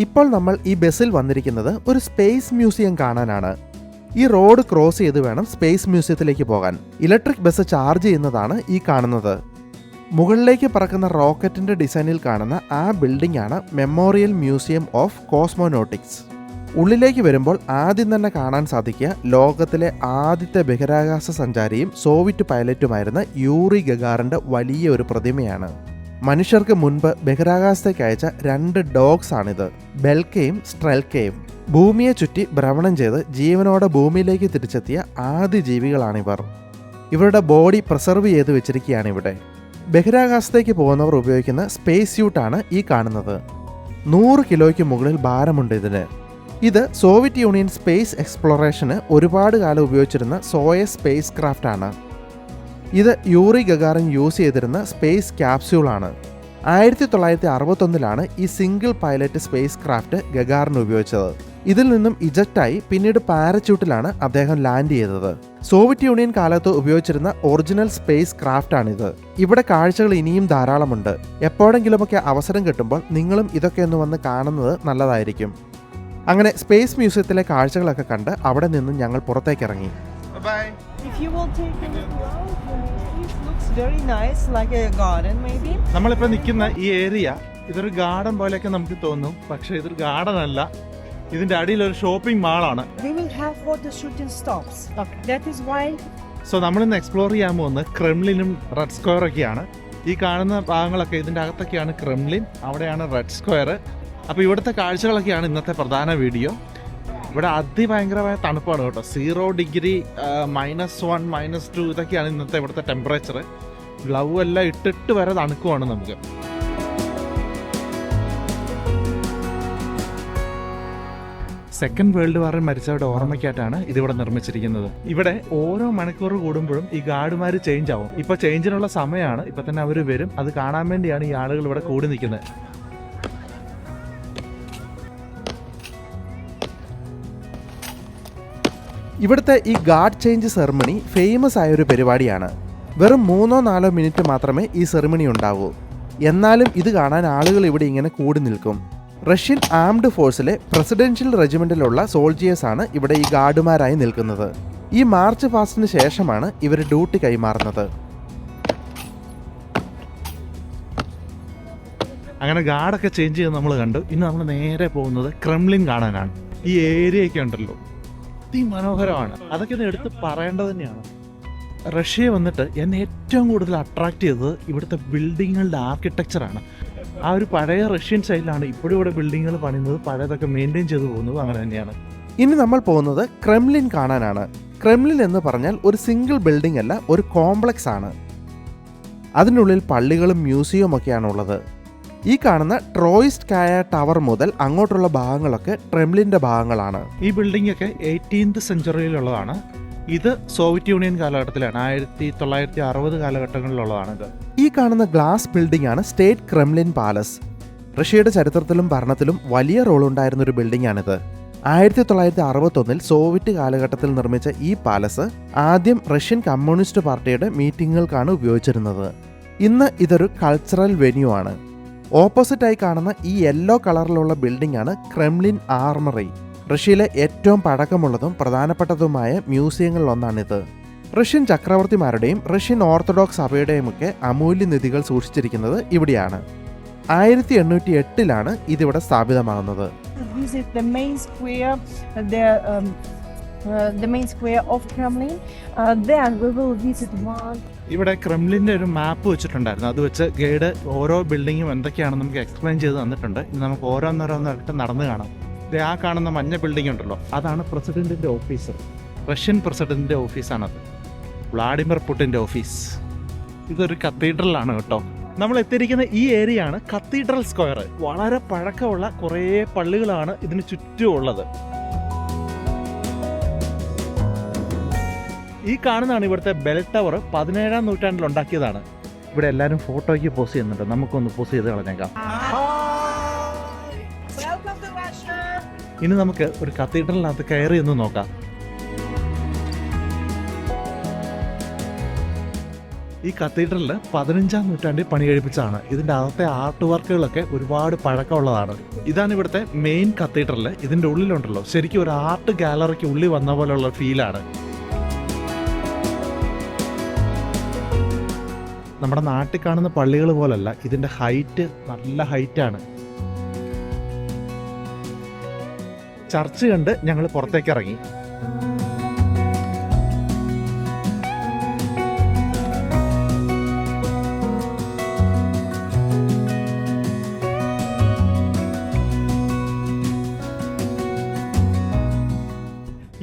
ഇപ്പോൾ നമ്മൾ ഈ ബസ്സിൽ വന്നിരിക്കുന്നത് ഒരു സ്പേസ് മ്യൂസിയം കാണാനാണ്. ഈ റോഡ് ക്രോസ് ചെയ്ത് വേണം സ്പേസ് മ്യൂസിയത്തിലേക്ക് പോകാൻ. ഇലക്ട്രിക് ബസ് ചാർജ് ചെയ്യുന്നതാണ് ഈ കാണുന്നത്. മുകളിലേക്ക് പറക്കുന്ന റോക്കറ്റിൻ്റെ ഡിസൈനിൽ കാണുന്ന ആ ബിൽഡിംഗ് ആണ് മെമ്മോറിയൽ മ്യൂസിയം ഓഫ് കോസ്മോനോട്ടിക്സ്. ഉള്ളിലേക്ക് വരുമ്പോൾ ആദ്യം തന്നെ കാണാൻ സാധിക്കുക ലോകത്തിലെ ആദ്യത്തെ ബഹിരാകാശ സഞ്ചാരിയും സോവിയറ്റ് പൈലറ്റുമായിരുന്ന യൂറി ഗഗാറിൻ്റെ വലിയ ഒരു പ്രതിമയാണ്. മനുഷ്യർക്ക് മുൻപ് ബഹിരാകാശത്തേക്ക് അയച്ച 2 ഡോഗ്സ് ആണിത്, ബെൽക്കയും സ്ട്രെൽക്കയും. ഭൂമിയെ ചുറ്റി ഭ്രമണം ചെയ്ത് ജീവനോടെ ഭൂമിയിലേക്ക് തിരിച്ചെത്തിയ ആദ്യ ജീവികളാണിവർ. ഇവരുടെ ബോഡി പ്രിസർവ് ചെയ്ത് വെച്ചിരിക്കുകയാണ് ഇവിടെ. ബഹിരാകാശത്തേക്ക് പോകുന്നവർ ഉപയോഗിക്കുന്ന സ്പേസ് സ്യൂട്ടാണ് ഈ കാണുന്നത്. 100 കിലോയ്ക്ക് മുകളിൽ ഭാരമുണ്ട് ഇതിന്. ഇത് സോവിയറ്റ് യൂണിയൻ സ്പേസ് എക്സ്പ്ലോറേഷന് ഒരുപാട് കാലം ഉപയോഗിച്ചിരുന്ന സോയസ് സ്പേസ് ക്രാഫ്റ്റ് ആണ്. ഇത് യൂറി ഗഗാറിൻ യൂസ് ചെയ്തിരുന്ന സ്പേസ് ക്യാപ്സ്യൂളാണ്. 1961 ഈ single pilot space craft Gagarin ഉപയോഗിച്ചത്. ഇതിൽ നിന്നും ഇജക്റ്റായി പിന്നീട് പാരച്യൂട്ടിലാണ് അദ്ദേഹം ലാൻഡ് ചെയ്തത്. സോവിയറ്റ് യൂണിയൻ കാലത്ത് ഉപയോഗിച്ചിരുന്ന ഒറിജിനൽ സ്പേസ് ക്രാഫ്റ്റാണിത്. ഇവിടെ കാഴ്ചകൾ ഇനിയും ധാരാളമുണ്ട്. എപ്പോഴെങ്കിലുമൊക്കെ അവസരം കിട്ടുമ്പോൾ നിങ്ങളും ഇതൊക്കെ ഒന്ന് വന്ന് കാണുന്നത് നല്ലതായിരിക്കും. അങ്ങനെ സ്പേസ് മ്യൂസിയത്തിലെ കാഴ്ചകളൊക്കെ കണ്ട് അവിടെ നിന്നും ഞങ്ങൾ പുറത്തേക്കിറങ്ങി. If you will take a look around, it looks very nice, like a garden maybe. നമ്മളിപ്പോൾ നിൽക്കുന്ന ഈ ഏരിയ ഇതൊരു ഗാർഡൻ പോലെയൊക്കെ നമുക്ക് തോന്നും, പക്ഷേ ഇതൊരു ഗാർഡൻ അല്ല. ഇതിന്റെ അടിയിൽ ഒരു ഷോപ്പിംഗ് മാളാണ്. We will have photo shooting stops. That is why. So നമ്മളിന്ന് എക്സ്പ്ലോർ ചെയ്യാൻ പോകുന്നത് ക്രെംലിനും റെഡ് സ്ക്വയർ ഒക്കെയാണ്. ഈ കാണുന്ന ഭാഗങ്ങളൊക്കെ ഇതിന്റെ അകത്തൊക്കെയാണ് ക്രെംലിൻ, അവിടെയാണ് റെഡ് സ്ക്വയർ. അപ്പോൾ ഇവിടുത്തെ കാഴ്ചകളൊക്കെയാണ് ഇന്നത്തെ പ്രധാന വീഡിയോ. ഇവിടെ അതിഭയങ്കരമായ തണുപ്പാണ് കേട്ടോ. 0 ഡിഗ്രി, -1, -2 ഇതൊക്കെയാണ് ഇന്നത്തെ ഇവിടുത്തെ ടെമ്പറേച്ചർ. ഗ്ലൗ എല്ലാം ഇട്ടിട്ട് വരെ തണുക്കുവാണ് നമുക്ക്. സെക്കൻഡ് വേൾഡ് വാറിൽ മരിച്ചവരുടെ ഓർമ്മയ്ക്കായിട്ടാണ് ഇതിവിടെ നിർമ്മിച്ചിരിക്കുന്നത്. ഇവിടെ ഓരോ മണിക്കൂർ കൂടുമ്പോഴും ഈ ഗാർഡുമാർ ചേഞ്ച് ആവും. ഇപ്പൊ ചേഞ്ചിനുള്ള സമയമാണ്. ഇപ്പൊ തന്നെ അവർ വരും. അത് കാണാൻ വേണ്ടിയാണ് ഈ ആളുകൾ ഇവിടെ കൂടി നിൽക്കുന്നത്. ഇവിടുത്തെ ഈ ഗാർഡ് ചേഞ്ച് സെറിമണി ഫേമസ് ആയൊരു പരിപാടിയാണ്. വെറും 3-4 മിനിറ്റ് മാത്രമേ ഈ സെറിമണി ഉണ്ടാവൂ. എന്നാലും ഇത് കാണാൻ ആളുകൾ ഇവിടെ ഇങ്ങനെ കൂടി നിൽക്കും. റഷ്യൻ ആംഡ് ഫോഴ്സിലെ പ്രസിഡൻഷ്യൽ റെജിമെന്റിലുള്ള സോൾജിയേഴ്സാണ് ഇവിടെ ഈ ഗാർഡുമാരായി നിൽക്കുന്നത്. ഈ മാർച്ച് പാസ്റ്റിന് ശേഷമാണ് ഇവർ ഡ്യൂട്ടി കൈമാറുന്നത്. അങ്ങനെ ഗാർഡൊക്കെ ചേഞ്ച് ചെയ്ത് നമ്മൾ കണ്ടു. ഇന്ന് നമ്മൾ നേരെ പോകുന്നത് ക്രെംലിൻ കാണാനാണ്. ഈ ഏരിയയൊക്കെ ഉണ്ടല്ലോ അതിമനോഹരമാണ്. അതൊക്കെ ഒന്ന് എടുത്ത് പറയേണ്ടത് തന്നെയാണ്. റഷ്യ വന്നിട്ട് എന്നെ ഏറ്റവും കൂടുതൽ അട്രാക്ട് ചെയ്തത് ഇവിടുത്തെ ബിൽഡിങ്ങുകളുടെ ആർക്കിടെക്ചറാണ്. ആ ഒരു പഴയ റഷ്യൻ സ്റ്റൈലിലാണ് ഇപ്പോഴും ഇവിടെ ബിൽഡിങ്ങുകൾ പണിയുന്നത്. പഴയതൊക്കെ മെയിൻറ്റെയിൻ ചെയ്ത് പോകുന്നത് അങ്ങനെ തന്നെയാണ്. ഇനി നമ്മൾ പോകുന്നത് ക്രെംലിൻ കാണാനാണ്. ക്രെംലിൻ എന്ന് പറഞ്ഞാൽ ഒരു സിംഗിൾ ബിൽഡിംഗ് അല്ല, ഒരു കോംപ്ലക്സ് ആണ്. അതിനുള്ളിൽ പള്ളികളും മ്യൂസിയവും ഒക്കെയാണ് ഉള്ളത്. ഈ കാണുന്ന ട്രോയിസ്കായ ടവർ മുതൽ അങ്ങോട്ടുള്ള ഭാഗങ്ങളൊക്കെ ക്രെംലിൻ്റെ ഭാഗങ്ങളാണ്. ഈ ബിൽഡിംഗ് ഒക്കെ 18th സെഞ്ചുറിയിലുള്ളതാണ്. ഇത് സോവിയറ്റ് യൂണിയൻ കാലഘട്ടത്തിലാണ്, 1960 കാലഘട്ടങ്ങളിലുള്ളതാണിത്. ഈ കാണുന്ന ഗ്ലാസ് ബിൽഡിംഗ് ആണ് സ്റ്റേറ്റ് ക്രെംലിൻ പാലസ്. റഷ്യയുടെ ചരിത്രത്തിലും ഭരണത്തിലും വലിയ റോൾ ഉണ്ടായിരുന്ന ഒരു ബിൽഡിംഗ് ആണിത്. 1961 സോവിയറ്റ് കാലഘട്ടത്തിൽ നിർമ്മിച്ച ഈ പാലസ് ആദ്യം റഷ്യൻ കമ്മ്യൂണിസ്റ്റ് പാർട്ടിയുടെ മീറ്റിങ്ങുകൾക്കാണ് ഉപയോഗിച്ചിരുന്നത്. ഇന്ന് ഇതൊരു കൾച്ചറൽ വെന്യൂ ആണ്. ഓപ്പോസിറ്റായി കാണുന്ന ഈ യെല്ലോ കളറിലുള്ള ബിൽഡിംഗ് ആണ് ക്രെംലിൻ ആർമറി. റഷ്യയിലെ ഏറ്റവും പഴക്കമുള്ളതും പ്രധാനപ്പെട്ടതുമായ മ്യൂസിയങ്ങളിലൊന്നാണിത്. റഷ്യൻ ചക്രവർത്തിമാരുടെയും റഷ്യൻ ഓർത്തഡോക്സ് സഭയുടെയും ഒക്കെ അമൂല്യ നിധികൾ സൂക്ഷിച്ചിരിക്കുന്നത് ഇവിടെയാണ്. 1808 ഇതിവിടെ സ്ഥാപിതമാകുന്നത്. Visit the main square, the main square of Kremlin. Then we will visit one. ഇവിടെ ക്രെംലിൻ്റെ ഒരു മാപ്പ് വെച്ചിട്ടുണ്ടായിരുന്നു. അത് വെച്ച് ഗൈഡ് ഓരോ ബിൽഡിങ്ങും എന്തൊക്കെയാണെന്ന് നമുക്ക് എക്സ്പ്ലെയിൻ ചെയ്ത് തന്നിട്ടുണ്ട്. ഇനി നമുക്ക് ഓരോന്നോരോന്നായിട്ട് നടന്ന് കാണാം. ആ കാണുന്ന മഞ്ഞ ബിൽഡിംഗ് ഉണ്ടല്ലോ, അതാണ് പ്രസിഡന്റിന്റെ ഓഫീസ്. റഷ്യൻ പ്രസിഡന്റിന്റെ ഓഫീസാണത്. Vladimir പുടിൻ്റെ office. ഇതൊരു കത്തീഡ്രലാണ് കേട്ടോ. നമ്മൾ എത്തിയിരിക്കുന്ന ഈ ഏരിയ ആണ് കത്തീഡ്രൽ സ്ക്വയർ. വളരെ പഴക്കമുള്ള കുറേ പള്ളികളാണ് ഇതിന് ചുറ്റും ഉള്ളത്. ഈ കാണുന്നതാണ് ഇവിടുത്തെ ബെൽ ടവർ. 17ാം നൂറ്റാണ്ടിൽ ഉണ്ടാക്കിയതാണ്. ഇവിടെ എല്ലാവരും ഫോട്ടോയ്ക്ക് പോസ് ചെയ്യുന്നുണ്ട്. നമുക്കൊന്ന് പോസ് ചെയ്ത് കളഞ്ഞേക്കാം. ഇനി നമുക്ക് ഒരു കത്തീഡ്രലിനകത്ത് കയറി ഒന്ന് നോക്കാം. ഈ കത്തീഡ്രലിൽ 15ാം നൂറ്റാണ്ടിൽ പണി കഴിപ്പിച്ചതാണ്. ഇതിൻ്റെ അകത്തെ ആർട്ട് വർക്കുകളൊക്കെ ഒരുപാട് പഴക്കമുള്ളതാണ്. ഇതാണ് ഇവിടുത്തെ മെയിൻ കത്തീഡ്രൽ. ഇതിൻ്റെ ഉള്ളിലുണ്ടല്ലോ ശരിക്കും ഒരു ആർട്ട് ഗാലറിക്ക് ഉള്ളിൽ വന്ന പോലെയുള്ള ഫീലാണ്. നമ്മുടെ നാട്ടിൽ കാണുന്ന പള്ളികൾ പോലല്ല, ഇതിൻ്റെ ഹൈറ്റ് നല്ല ഹൈറ്റാണ്. ചർച്ച് കണ്ട് ഞങ്ങൾ പുറത്തേക്ക് ഇറങ്ങി.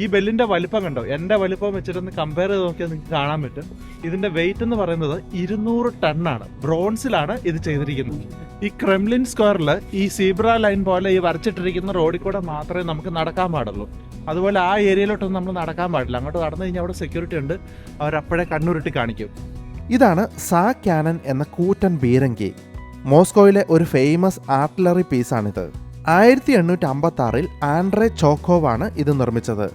ഈ ബെല്ലിന്റെ വലിപ്പം കണ്ടോ, എന്റെ വലിപ്പം വെച്ചിട്ടൊന്ന് കമ്പയർ ചെയ്ത് നോക്കിയാൽ നിങ്ങൾക്ക് കാണാൻ പറ്റും. ഇതിന്റെ വെയിറ്റ് എന്ന് പറയുന്നത് 200 ടണ്ണാണ്. ബ്രോൺസിലാണ് ഇത് ചെയ്തിരിക്കുന്നത്. ഈ ക്രെംലിൻ സ്ക്വയറിൽ ഈ സീബ്ര ലൈൻ പോലെ ഈ വരച്ചിട്ടിരിക്കുന്ന റോഡിൽ കൂടെ മാത്രമേ നമുക്ക് നടക്കാൻ പാടുള്ളൂ. അതുപോലെ ആ ഏരിയയിലോട്ടൊന്നും നമ്മൾ നടക്കാൻ പാടില്ല. അങ്ങോട്ട് നടന്നു കഴിഞ്ഞാൽ അവിടെ സെക്യൂരിറ്റി ഉണ്ട്, അവരപ്പോഴേ കണ്ണുരുട്ടി കാണിക്കും. ഇതാണ് സാ ക്യാനൻ എന്ന കൂറ്റൻ ബീരങ്കി. മോസ്കോയിലെ ഒരു ഫേമസ് ആർട്ടിലറി പീസാണിത്. 1856 ആൻഡ്രേ ചോക്കോവാണ് ഇത് നിർമ്മിച്ചത്.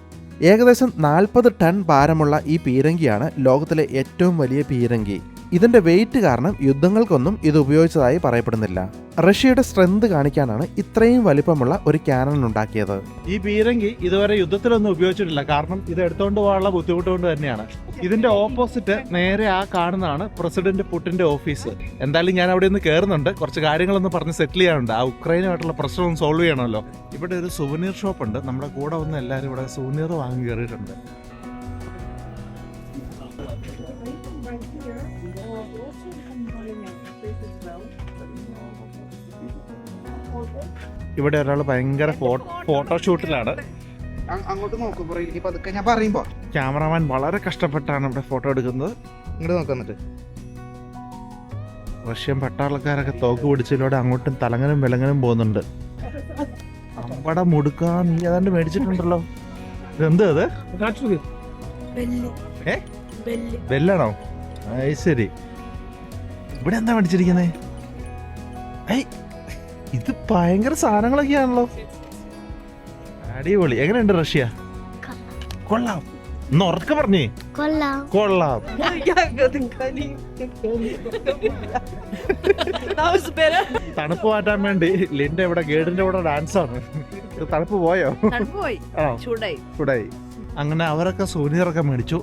ഏകദേശം 40 ടൺ ഭാരമുള്ള ഈ പീരങ്കിയാണ് ലോകത്തിലെ ഏറ്റവും വലിയ പീരങ്കി. ഇതിന്റെ വെയിറ്റ് കാരണം യുദ്ധങ്ങൾക്കൊന്നും ഇത് ഉപയോഗിച്ചതായി പറയപ്പെടുന്നില്ല. റഷ്യയുടെ സ്ട്രെങ്ത് കാണിക്കാനാണ് ഇത്രയും വലിപ്പമുള്ള ഒരു ക്യാനൺ ഉണ്ടാക്കിയത്. ഈ പീരങ്കി ഇതുവരെ യുദ്ധത്തിലൊന്നും ഉപയോഗിച്ചിട്ടില്ല, കാരണം ഇത് എടുത്തുകൊണ്ട് പോകാനുള്ള ബുദ്ധിമുട്ട് കൊണ്ട് തന്നെയാണ്. ഇതിന്റെ ഓപ്പോസിറ്റ് നേരെ ആ കാണുന്നതാണ് പ്രസിഡന്റ് പുടിന്റെ ഓഫീസ്. എന്തായാലും ഞാൻ അവിടെ നിന്ന് കയറുന്നുണ്ട്, കുറച്ച് കാര്യങ്ങളൊന്ന് പറഞ്ഞ് സെറ്റിൽ ചെയ്യാനുണ്ട്. ആ ഉക്രൈനുമായിട്ടുള്ള പ്രശ്നം സോൾവ് ചെയ്യണമല്ലോ. ഇവിടെ ഒരു സുവനീർ ഷോപ്പ് ഉണ്ട്. നമ്മുടെ കൂടെ വന്ന് എല്ലാവരും ഇവിടെ സുവനീർ വാങ്ങി കയറിയിട്ടുണ്ട്. ഇവിടെ ഒരാൾ ഭയങ്കര ഫോട്ടോഷൂട്ടിലാണ്. അങ്ങോട്ട് നോക്കും പതുക്കെ ഞാൻ പറയുമ്പോ. ക്യാമറാമാൻ വളരെ കഷ്ടപ്പെട്ടാണ് ഇവിടെ ഫോട്ടോ എടുക്കുന്നത്. ഇങ്ങോട്ട് നോക്കുന്നിട്ട് റഷ്യൻ പട്ടാളക്കാരൊക്കെ തോക്ക് പിടിച്ചതിലൂടെ അങ്ങോട്ടും തലങ്ങനും വിലങ്ങനും പോകുന്നുണ്ട്. അവിടെ മുടുക്കാൻ നീ ഏതാണ്ട് മേടിച്ചിട്ടുണ്ടല്ലോ. ഇതെന്ത് അത്? ബെല്ലാണോ? ശരി. ഇവിടെ എന്താ മേടിച്ചിരിക്കുന്നേ? ഇത് ഭയങ്കര സാധനങ്ങളൊക്കെയാണല്ലോ. അടിപൊളി. എങ്ങനെയുണ്ട് റഷ്യ? കൊള്ളാം. ഒന്ന് ഉറക്കെ പറഞ്ഞേ. കൊള്ളാം. തണുപ്പ് മാറ്റാൻ വേണ്ടി ലിന്റെ ഇവിടെ ഗേഡിന്റെ കൂടെ ഡാൻസ് ആണ്. തണുപ്പ് പോയോ? ചൂടായി. അങ്ങനെ അവരൊക്കെ സൂനിയറൊക്കെ മേടിച്ചു.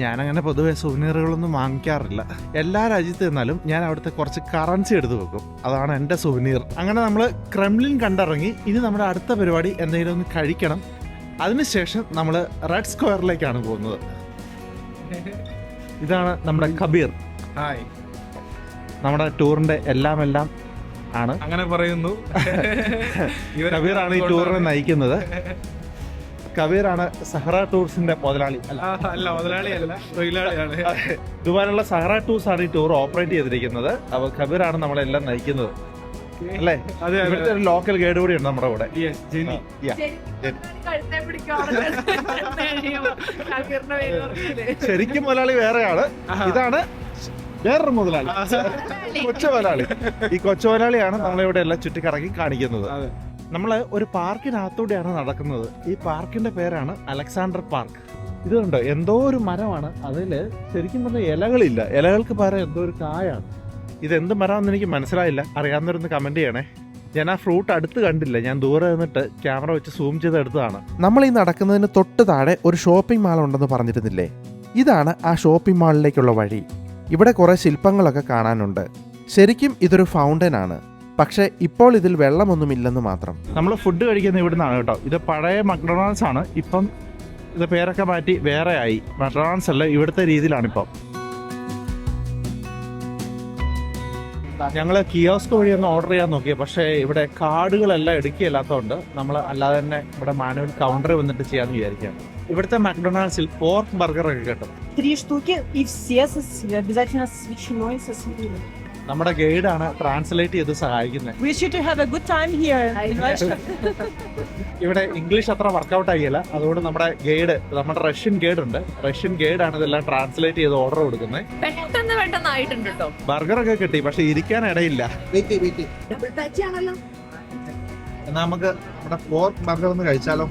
ഞാനങ്ങനെ പൊതുവെ സുവനീറുകളൊന്നും വാങ്ങിക്കാറില്ല. എല്ലാ രാജ്യത്ത് നിന്നാലും ഞാൻ അവിടുത്തെ കുറച്ച് കറൻസി എടുത്ത് വെക്കും. അതാണ് എൻ്റെ സുവനീർ. അങ്ങനെ നമ്മൾ ക്രെംലിൻ കണ്ടിറങ്ങി. ഇനി നമ്മുടെ അടുത്ത പരിപാടി എന്തെങ്കിലും ഒന്ന് കഴിക്കണം. അതിനുശേഷം നമ്മൾ റെഡ് സ്ക്വയറിലേക്കാണ് പോകുന്നത്. ഇതാണ് നമ്മുടെ കബീർ. നമ്മുടെ ടൂറിന്റെ എല്ലാം ആണ്. അങ്ങനെ പറയുന്നു. കബീറാണ് ഈ ടൂറിനെ നയിക്കുന്നത്. കബീറാണ് സഹറ ടൂർസിന്റെ മുതലാളി. അല്ല, മുതലാളിയല്ല, തൊഴിലാളിയാണ്. ദുബായിലുള്ള സഹറ ടൂർസ് ആണ് ഈ ടൂർ ഓപ്പറേറ്റ് ചെയ്തിരിക്കുന്നത്. അപ്പോൾ കബീറാണ് നമ്മളെല്ലാം നയിക്കുന്നത്, അല്ലേ? ഇവിടുത്തെ ഒരു ലോക്കൽ ഗൈഡ് കൂടി ഉണ്ട് നമ്മുടെ കൂടെ. ശരിക്കും മുതലാളി വേറെയാണ്. ഇതാണ് വേറൊരു മുതലാളി, കൊച്ചു മുതലാളി. ഈ കൊച്ചു മുതലാളിയാണ് നമ്മളിവിടെ എല്ലാം ചുറ്റിക്കറങ്ങി കാണിക്കുന്നത്. നമ്മൾ ഒരു പാർക്കിനകത്തൂടെയാണ് നടക്കുന്നത്. ഈ പാർക്കിന്റെ പേരാണ് അലക്സാണ്ടർ പാർക്ക്. ഇത് കണ്ടോ, എന്തോ ഒരു മരമാണ്. അതിൽ ശരിക്കും പറഞ്ഞാൽ ഇലകളില്ല, ഇലകൾക്ക് പകരം എന്തോ ഒരു കായാണ്. ഇതെന്ത് മരമാണെന്ന് എനിക്ക് മനസ്സിലായില്ല. അറിയാവുന്നവരൊന്ന് കമന്റ് ചെയ്യണേ. ഞാൻ ആ ഫ്രൂട്ട് അടുത്ത് കണ്ടില്ല, ഞാൻ ദൂരെ നിന്നിട്ട് ക്യാമറ വെച്ച് സൂം ചെയ്ത് എടുത്തതാണ്. നമ്മൾ ഈ നടക്കുന്നതിന് തൊട്ട് താഴെ ഒരു ഷോപ്പിംഗ് മാൾ ഉണ്ടെന്ന് പറഞ്ഞിരുന്നില്ലേ? ഇതാണ് ആ ഷോപ്പിംഗ് മാളിലേക്കുള്ള വഴി. ഇവിടെ കുറെ ശില്പങ്ങളൊക്കെ കാണാനുണ്ട്. ശരിക്കും ഇതൊരു ഫൗണ്ടൻ ആണ്, പക്ഷേ ഇപ്പോൾ ഇതിൽ വെള്ളമൊന്നുമില്ലെന്ന് മാത്രം. നമ്മൾ ഫുഡ് കഴിക്കുന്ന ഇവിടുന്നാണ് കേട്ടോ. ഇത് പഴയ മക്ഡൊണാൾഡ്സ് ആണ്. ഇപ്പം ഇത് പേരൊക്കെ മാറ്റി വേറെ ആയി. മക്ഡൊണാൾഡ്സ് അല്ല, ഇവിടുത്തെ രീതിയിലാണിപ്പം. ഞങ്ങൾ കിയോസ്ക് വഴി ഒന്ന് ഓർഡർ ചെയ്യാൻ നോക്കി, പക്ഷേ ഇവിടെ കാർഡുകളെല്ലാം എടുക്കുകയില്ലാത്തതുകൊണ്ട് നമ്മൾ അല്ലാതെ തന്നെ ഇവിടെ മാനുവൽ കൗണ്ടറിൽ വന്നിട്ട് ചെയ്യാമെന്ന് വിചാരിക്കുകയാണ്. ഇവിടുത്തെ മക്ഡൊണാൾഡ്സിൽ പോർക്ക് ബർഗർ ഒക്കെ കിട്ടും. 3 штуки и все обязательно с ветчиной, со свининой. നമ്മുടെ ഗൈഡാണ് ട്രാൻസ്ലേറ്റ് ചെയ്ത് സഹായിക്കുന്നത്. Wish you to have a good time here. ഇവിടെ ഇംഗ്ലീഷ് അത്ര വർക്കൗട്ട് ആയില്ല, അതുകൊണ്ട് നമ്മുടെ ഗൈഡ്, നമ്മുടെ റഷ്യൻ ഗൈഡ് ഉണ്ട്. റഷ്യൻ ഗൈഡാണ് ഇതെല്ലാം ട്രാൻസ്ലേറ്റ് ചെയ്ത് ഓർഡർ കൊടുക്കുന്നത്. പെട്ടെന്നായിട്ടുണ്ട് കേട്ടോ. ബർഗറൊക്കെ കിട്ടി, പക്ഷെ ഇരിക്കാൻ ഇടയില്ല. ഡബിൾ പാറ്റി ആണല്ലോ. എന്നാ നമുക്ക് നമ്മുടെ പോർക്ക് ബർഗർ ഒന്ന് കഴിച്ചാലോ?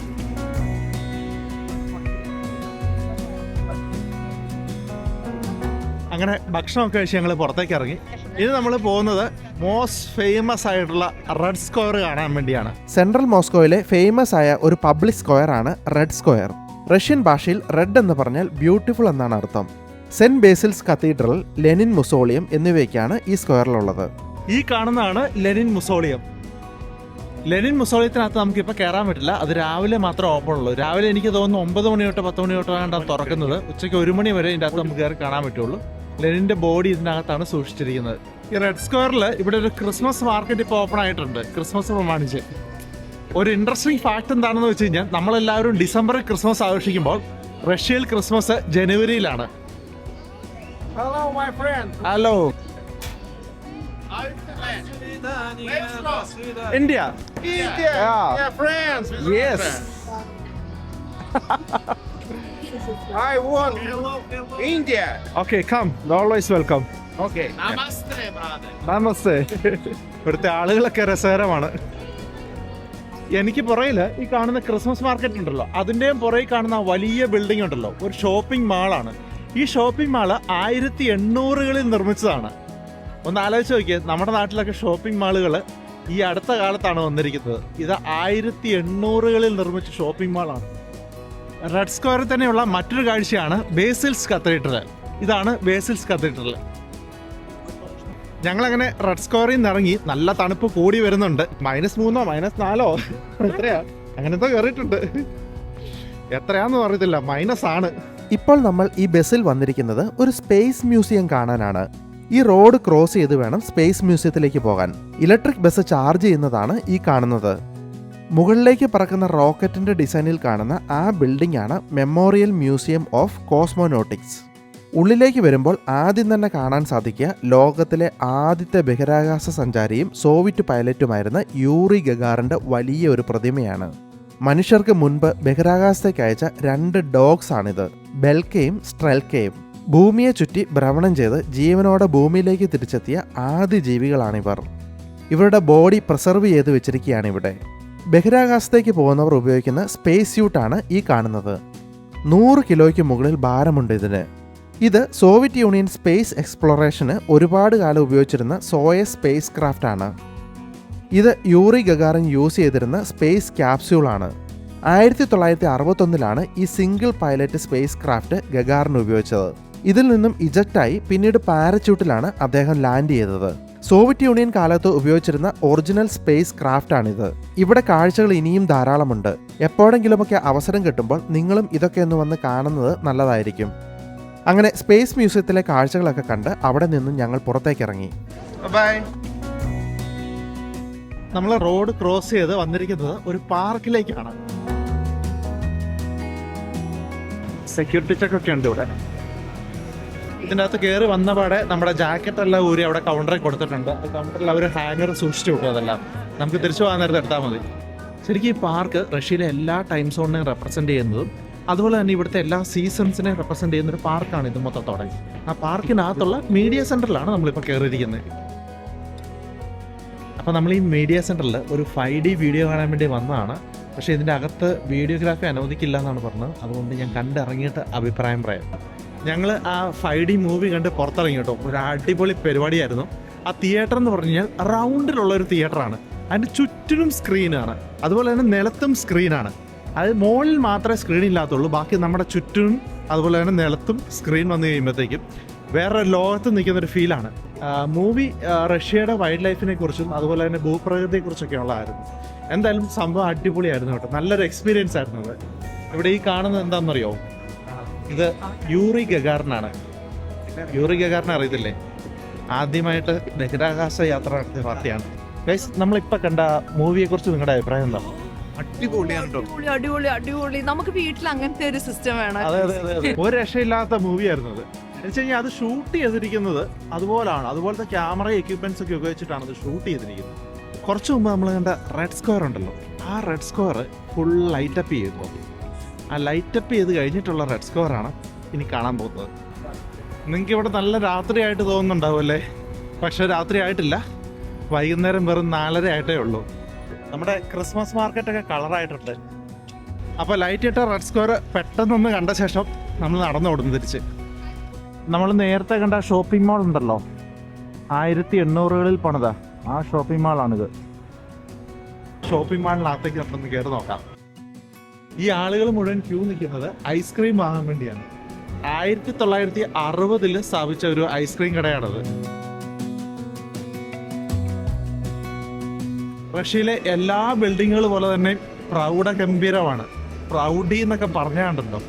അങ്ങനെ ഭക്ഷണമൊക്കെ കഴിച്ച് ഞങ്ങൾ പുറത്തേക്ക് ഇറങ്ങി. ഇനി നമ്മൾ പോകുന്നത് മോസ്റ്റ് ഫേമസ് ആയിട്ടുള്ള റെഡ് സ്ക്വയർ കാണാൻ വേണ്ടിയാണ്. സെൻട്രൽ മോസ്കോയിലെ ഫേമസ് ആയ ഒരു പബ്ലിക് സ്ക്വയർ ആണ് റെഡ് സ്ക്വയർ. റഷ്യൻ ഭാഷയിൽ റെഡ് എന്ന് പറഞ്ഞാൽ ബ്യൂട്ടിഫുൾ എന്നാണ് അർത്ഥം. Saint Basil's cathedral, Lenin mausoleum എന്നിവയൊക്കെയാണ് ഈ സ്ക്വയറിലുള്ളത്. ഈ കാണുന്നതാണ് ലെനിൻ മുസോളിയം. ലെനിൻ മുസോളിയത്തിനകത്ത് നമുക്കിപ്പോൾ കയറാൻ പറ്റില്ല, അത് രാവിലെ മാത്രമേ ഓപ്പൺ ഉള്ളൂ. രാവിലെ എനിക്ക് തോന്നുന്നു 9 മണി തൊട്ട് 10 മണി തൊട്ടാണ് തുറക്കുന്നത്. ഉച്ചയ്ക്ക് 1 മണി വരെ ഇതിൻ്റെ അകത്ത് നമുക്ക് കയറി കാണാൻ പറ്റുള്ളൂ. ലെനിന്റെ ബോഡി ഇതിനകത്താണ് സൂക്ഷിച്ചിരിക്കുന്നത്. ഈ റെഡ് സ്ക്വയറിൽ ഇവിടെ ഒരു ക്രിസ്മസ് മാർക്കറ്റ് ഇപ്പോൾ ഓപ്പൺ ആയിട്ടുണ്ട്, ക്രിസ്മസ് പ്രമാണിച്ച്. ഒരു ഇൻട്രസ്റ്റിംഗ് ഫാക്ട് എന്താണെന്ന് വെച്ച് കഴിഞ്ഞാൽ നമ്മളെല്ലാവരും ഡിസംബറിൽ ക്രിസ്മസ് ആഘോഷിക്കുമ്പോൾ റഷ്യയിൽ ക്രിസ്മസ് ജനുവരിയിലാണ്. Hello India. Yes. I want India. Okay come, always welcome. Okay. Namaste. ഇവിടുത്തെ ആളുകളൊക്കെ രസകരമാണ്. എനിക്ക് പുറകില് ഈ കാണുന്ന ക്രിസ്മസ് മാർക്കറ്റ് ഉണ്ടല്ലോ, അതിൻ്റെയും പുറകിൽ കാണുന്ന വലിയ ബിൽഡിംഗ് ഉണ്ടല്ലോ, ഒരു ഷോപ്പിംഗ് മാളാണ്. ഈ ഷോപ്പിംഗ് മാള് 1800കളിൽ നിർമ്മിച്ചതാണ്. ഒന്ന് ആലോചിച്ച് നോക്കിയേ, നമ്മുടെ നാട്ടിലൊക്കെ ഷോപ്പിംഗ് മാളുകൾ ഈ അടുത്ത കാലത്താണ് വന്നിരിക്കുന്നത്. ഇത് 1800കളിൽ നിർമ്മിച്ച ഷോപ്പിംഗ് മാളാണ്. റെഡ് സ്ക്വയറിൽ തന്നെയുള്ള മറ്റൊരു കാഴ്ചയാണ് ബേസിൽസ് കത്തീഡ്രൽ. ഇതാണ് ബേസിൽസ് കത്തീഡ്രൽ. ഞങ്ങളങ്ങനെ റെഡ് സ്ക്വയറിൽ നിന്ന് ഇറങ്ങി, നല്ല തണുപ്പ് കൂടി വരുന്നുണ്ട്. -3 -4 എത്രയാ അങ്ങനത്തെ കയറിയിട്ടുണ്ട്. എത്രയാന്ന് അറിയത്തില്ല, മൈനസ് ആണ്. ഇപ്പോൾ നമ്മൾ ഈ ബസ്സിൽ വന്നിരിക്കുന്നത് ഒരു സ്പേസ് മ്യൂസിയം കാണാനാണ്. ഈ റോഡ് ക്രോസ് ചെയ്ത് വേണം സ്പേസ് മ്യൂസിയത്തിലേക്ക് പോകാൻ. ഇലക്ട്രിക് ബസ് ചാർജ് ചെയ്യുന്നതാണ് ഈ കാണുന്നത്. മുകളിലേക്ക് പറക്കുന്ന റോക്കറ്റിന്റെ ഡിസൈനിൽ കാണുന്ന ആ ബിൽഡിംഗ് ആണ് മെമ്മോറിയൽ മ്യൂസിയം ഓഫ് കോസ്മോനോട്ടിക്സ്. ഉള്ളിലേക്ക് വരുമ്പോൾ ആദ്യം തന്നെ കാണാൻ സാധിക്കുക ലോകത്തിലെ ആദ്യത്തെ ബഹിരാകാശ സഞ്ചാരിയും സോവിയറ്റ് പൈലറ്റുമായിരുന്ന യൂറി ഗഗാറിന്റെ വലിയ ഒരു പ്രതിമയാണ്. മനുഷ്യർക്ക് മുൻപ് ബഹിരാകാശത്തേക്ക് അയച്ച 2 ഡോഗ്സ് ആണിത്, ബെൽക്കയും സ്ട്രെൽക്കയും. ഭൂമിയെ ചുറ്റി ഭ്രമണം ചെയ്ത് ജീവനോടെ ഭൂമിയിലേക്ക് തിരിച്ചെത്തിയ ആദ്യ ജീവികളാണിവർ. ഇവരുടെ ബോഡി പ്രിസർവ് ചെയ്ത് വെച്ചിരിക്കുകയാണ് ഇവിടെ. ബഹിരാകാശത്തേക്ക് പോകുന്നവർ ഉപയോഗിക്കുന്ന സ്പേസ് സ്യൂട്ടാണ് ഈ കാണുന്നത്. 100 കിലോയ്ക്ക് മുകളിൽ ഭാരമുണ്ട് ഇതിന്. ഇത് സോവിയറ്റ് യൂണിയൻ സ്പേസ് എക്സ്പ്ലോറേഷന് ഒരുപാട് കാലം ഉപയോഗിച്ചിരുന്ന സോയസ് സ്പേസ് ക്രാഫ്റ്റ് ആണ്. ഇത് യൂറി ഗഗാറിൻ യൂസ് ചെയ്തിരുന്ന സ്പേസ് ക്യാപ്സ്യൂളാണ്. 1961 ഈ single pilot space craft Gagarin ഉപയോഗിച്ചത്. ഇതിൽ നിന്നും ഇജക്റ്റായി പിന്നീട് പാരച്യൂട്ടിലാണ് അദ്ദേഹം ലാൻഡ് ചെയ്തത്. സോവിയറ്റ് യൂണിയൻ കാലത്ത് ഉപയോഗിച്ചിരുന്ന ഒറിജിനൽ സ്പേസ് ക്രാഫ്റ്റാണിത്. ഇവിടെ കാഴ്ചകൾ ഇനിയും ധാരാളമുണ്ട്. എപ്പോഴെങ്കിലുമൊക്കെ അവസരം കിട്ടുമ്പോൾ നിങ്ങളും ഇതൊക്കെ ഒന്ന് വന്ന് കാണുന്നത് നല്ലതായിരിക്കും. അങ്ങനെ സ്പേസ് മ്യൂസിയത്തിലെ കാഴ്ചകളൊക്കെ കണ്ട് അവിടെ നിന്നും ഞങ്ങൾ പുറത്തേക്കിറങ്ങി. നമ്മൾ റോഡ് ക്രോസ് ചെയ്ത് വന്നിരിക്കുന്നത് ഒരു പാർക്കിലേക്കാണ്. സെക്യൂരിറ്റി ചെക്ക് ഒക്കെ ഉണ്ട് ഇവിടെ. ഇതിൻ്റെ അകത്ത് കയറി വന്നപാടെ നമ്മുടെ ജാക്കറ്റ് എല്ലാം ഊരി അവിടെ കൗണ്ടറിൽ കൊടുത്തിട്ടുണ്ട്. കൗണ്ടറിൽ അവർ ഹാങ്ങർ സൂക്ഷിച്ചു വിട്ടു. അതെല്ലാം നമുക്ക് തിരിച്ചു പോകാൻ നേരത്തെ എടുത്താൽ മതി. ശരിക്കും ഈ പാർക്ക് റഷ്യയിലെ എല്ലാ ടൈം സോണിനെയും റെപ്രസെൻ്റ് ചെയ്യുന്നതും അതുപോലെ തന്നെ ഇവിടുത്തെ എല്ലാ സീസൺസിനെ റെപ്രസെൻ്റ് ചെയ്യുന്നൊരു പാർക്കാണ് ഇത് മൊത്തത്തോടെ. ആ പാർക്കിനകത്തുള്ള മീഡിയ സെൻറ്ററിലാണ് നമ്മളിപ്പോൾ കയറിയിരിക്കുന്നത്. അപ്പോൾ നമ്മൾ ഈ മീഡിയ സെൻറ്ററിൽ ഒരു 5D വീഡിയോ കാണാൻ വേണ്ടി വന്നതാണ്. പക്ഷേ ഇതിൻ്റെ അകത്ത് വീഡിയോഗ്രാഫി അനുവദിക്കില്ല എന്നാണ് പറഞ്ഞത്. അതുകൊണ്ട് ഞാൻ കണ്ടിറങ്ങിയിട്ട് അഭിപ്രായം പറയാം. ഞങ്ങൾ ആ 5D മൂവി കണ്ട് പുറത്തിറങ്ങി കേട്ടോ. ഒരു അടിപൊളി പരിപാടിയായിരുന്നു. ആ തിയേറ്റർ എന്ന് പറഞ്ഞു കഴിഞ്ഞാൽ റൗണ്ടിലുള്ള ഒരു തിയേറ്ററാണ്. അതിൻ്റെ ചുറ്റിനും സ്ക്രീനാണ്, അതുപോലെ തന്നെ നിലത്തും സ്ക്രീനാണ്. അത് മുകളിൽ മാത്രമേ സ്ക്രീൻ ഇല്ലാത്തുള്ളൂ, ബാക്കി നമ്മുടെ ചുറ്റിനും അതുപോലെ തന്നെ നിലത്തും സ്ക്രീൻ വന്നു കഴിയുമ്പോഴത്തേക്കും വേറൊരു ലോകത്ത് നിൽക്കുന്നൊരു ഫീലാണ്. മൂവി റഷ്യയുടെ വൈൽഡ് ലൈഫിനെ കുറിച്ചും അതുപോലെ തന്നെ ഭൂപ്രകൃതിയെക്കുറിച്ചൊക്കെ ഉള്ളതായിരുന്നു. എന്തായാലും സംഭവം അടിപൊളിയായിരുന്നു കേട്ടോ. നല്ലൊരു എക്സ്പീരിയൻസ് ആയിരുന്നു അത്. ഇവിടെ ഈ കാണുന്നത് എന്താണെന്നറിയോ, ഇത് യൂറി ഗഗാറിനാണ്. യൂറി ഗഗാറിനെ അറിയത്തില്ലേ? ആദ്യമായിട്ട് ബഹിരാകാശ യാത്ര നടത്തിയ പാർട്ടിയാണ്. ഗൈസ്, നമ്മളിപ്പോൾ കണ്ട മൂവിയെ കുറിച്ച് നിങ്ങളുടെ അഭിപ്രായം എന്താ? അടിപൊളിയാണ് കേട്ടോ. അടിപൊളി അടിപൊളി. നമുക്ക് വീട്ടിൽ അങ്ങനത്തെ ഒരു സിസ്റ്റം വേണം. അതെ അതെ അതെ, ഒരു രക്ഷയില്ലാത്ത മൂവിയായിരുന്നു അത്. എന്ന് വെച്ച് കഴിഞ്ഞാൽ അത് ഷൂട്ട് ചെയ്തിരിക്കുന്നത് അതുപോലാണ്. അതുപോലത്തെ ക്യാമറ എക്യുപ്മെന്റ്സ് ഒക്കെ ഉപയോഗിച്ചിട്ടാണ് അത് ഷൂട്ട് ചെയ്തിരിക്കുന്നത്. കുറച്ച് മുമ്പ് നമ്മൾ കണ്ട റെഡ് സ്ക്വയർ ഉണ്ടല്ലോ, ആ റെഡ് സ്ക്വയർ ഫുൾ ലൈറ്റപ്പ് ചെയ്തു. ആ ലൈറ്റപ്പ് ചെയ്ത് കഴിഞ്ഞിട്ടുള്ള റെഡ് സ്ക്വയർ ആണ് ഇനി കാണാൻ പോകുന്നത്. നിങ്ങൾക്ക് ഇവിടെ നല്ല രാത്രിയായിട്ട് തോന്നുന്നുണ്ടാവുമല്ലേ? പക്ഷെ രാത്രി ആയിട്ടില്ല, വൈകുന്നേരം വെറും 4:30 ആയിട്ടേ ഉള്ളൂ. നമ്മുടെ ക്രിസ്മസ് മാർക്കറ്റൊക്കെ കളറായിട്ടുണ്ട്. അപ്പോൾ ലൈറ്റ് ഇട്ട റെഡ് സ്ക്വയർ പെട്ടെന്നൊന്ന് കണ്ട ശേഷം നമ്മൾ നടന്നു ഓടുന്നു തിരിച്ച്. നമ്മൾ നേരത്തെ കണ്ട ഷോപ്പിംഗ് മാൾ ഉണ്ടല്ലോ, 1800കളിൽ പണിതാ ആ ഷോപ്പിംഗ് മാളാണിത്. ഷോപ്പിംഗ് മാളിനകത്തേക്ക് നമ്മളൊന്ന് കയറി നോക്കാം. ഈ ആളുകൾ മുഴുവൻ ക്യൂ നിൽക്കുന്നത് ഐസ്ക്രീം വാങ്ങാൻ വേണ്ടിയാണ്. 1960 സ്ഥാപിച്ച ഒരു ഐസ്ക്രീം കടയാണത്. റഷ്യയിലെ എല്ലാ ബിൽഡിങ്ങുകൾ പോലെ തന്നെ പ്രൗഢഗംഭീരമാണ്. പ്രൗഢി എന്നൊക്കെ പറഞ്ഞാണ്ടല്ലോ,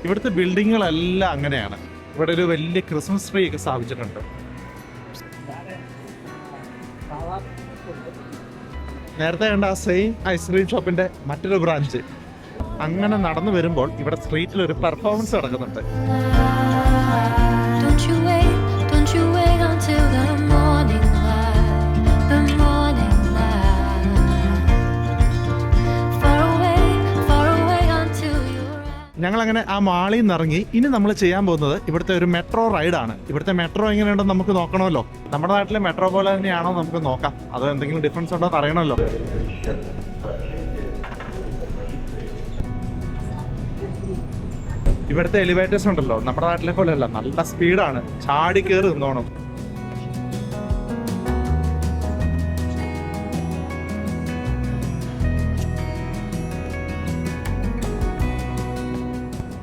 ഇവിടുത്തെ ബിൽഡിങ്ങുകളെല്ലാം അങ്ങനെയാണ്. ഇവിടെ ഒരു വലിയ ക്രിസ്മസ് ട്രീ ഒക്കെ സ്ഥാപിച്ചിട്ടുണ്ട്. നേരത്തെ കണ്ട ആ സെയിം ഐസ്ക്രീം ഷോപ്പിന്റെ മറ്റൊരു ബ്രാഞ്ച്. അങ്ങനെ നടന്നു വരുമ്പോൾ ഇവിടെ സ്ട്രീറ്റിൽ ഒരു പെർഫോമൻസ് നടക്കുന്നുണ്ട്. Don't you wait until the morning light, the morning light. Far away until you're ഞങ്ങളങ്ങനെ ആ മാളിൽ നിന്ന് ഇറങ്ങി. ഇനി നമ്മൾ ചെയ്യാൻ പോകുന്നത് ഇവിടുത്തെ ഒരു മെട്രോ റൈഡാണ്. ഇവിടുത്തെ മെട്രോ എങ്ങനെയുണ്ടെന്ന് നമുക്ക് നോക്കണമല്ലോ. നമ്മുടെ നാട്ടിലെ മെട്രോ പോലെ തന്നെയാണോ നമുക്ക് നോക്കാം. അത് എന്തെങ്കിലും ഡിഫറൻസ് ഉണ്ടോ എന്ന് അറിയണമല്ലോ. ഇവിടുത്തെ എലിവേറ്റേഴ്സ് ഉണ്ടല്ലോ നമ്മുടെ നാട്ടിലെ പോലെയല്ല, നല്ല സ്പീഡാണ്. ചാടി കയറി നിന്നോണം.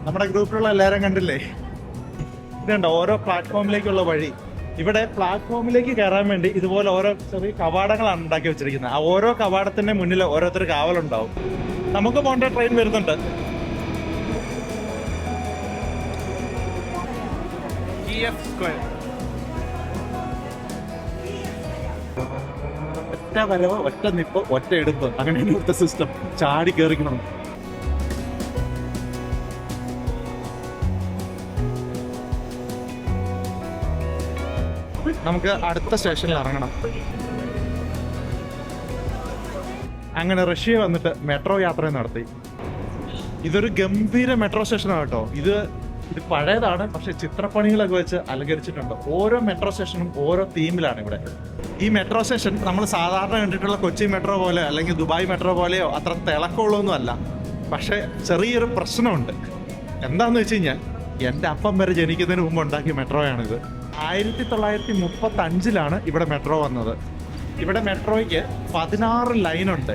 നമ്മുടെ ഗ്രൂപ്പിലുള്ള എല്ലാവരും കണ്ടില്ലേ, ഇതുണ്ട് ഓരോ പ്ലാറ്റ്ഫോമിലേക്കുള്ള വഴി. ഇവിടെ പ്ലാറ്റ്ഫോമിലേക്ക് കയറാൻ വേണ്ടി ഇതുപോലെ ഓരോ ചെറിയ കവാടങ്ങളാണ് ഉണ്ടാക്കി വെച്ചിരിക്കുന്നത്. ആ ഓരോ കവാടത്തിന്റെ മുന്നിൽ ഓരോരുത്തർ കാവലുണ്ടാവും. നമുക്ക് പോകേണ്ട ട്രെയിൻ വരുന്നുണ്ട്. ഒറ്റ വരവ്, ഒറ്റ നിപ്പ്, ഒറ്റ എടുപ്പ്, അങ്ങനെയാണ് ഇവിടുത്തെ സിസ്റ്റം. ചാടി കയറിക്കണം. നമുക്ക് അടുത്ത സ്റ്റേഷനിൽ ഇറങ്ങണം. അങ്ങനെ റഷ്യ വന്നിട്ട് മെട്രോ യാത്ര നടത്തി. ഇതൊരു ഗംഭീര മെട്രോ സ്റ്റേഷനാണ് കേട്ടോ. ഇത് പഴയതാണ്, പക്ഷെ ചിത്രപ്പണികളൊക്കെ വെച്ച് അലങ്കരിച്ചിട്ടുണ്ട്. ഓരോ മെട്രോ സ്റ്റേഷനും ഓരോ തീമിലാണ് ഇവിടെ. ഈ മെട്രോ സ്റ്റേഷൻ നമ്മൾ സാധാരണ കണ്ടിട്ടുള്ള കൊച്ചി മെട്രോ പോലെ അല്ലെങ്കിൽ ദുബായ് മെട്രോ പോലെയോ അത്ര തിളക്കമുള്ളതൊന്നും അല്ല. പക്ഷെ ചെറിയൊരു പ്രശ്നമുണ്ട്. എന്താണെന്ന് വെച്ച് കഴിഞ്ഞാൽ എൻ്റെ അപ്പം വരെ ജനിക്കുന്നതിന് മുമ്പ് ഉണ്ടാക്കിയ മെട്രോയാണിത്. 1935 ഇവിടെ മെട്രോ വന്നത്. ഇവിടെ മെട്രോയ്ക്ക് 16 ലൈനുണ്ട്.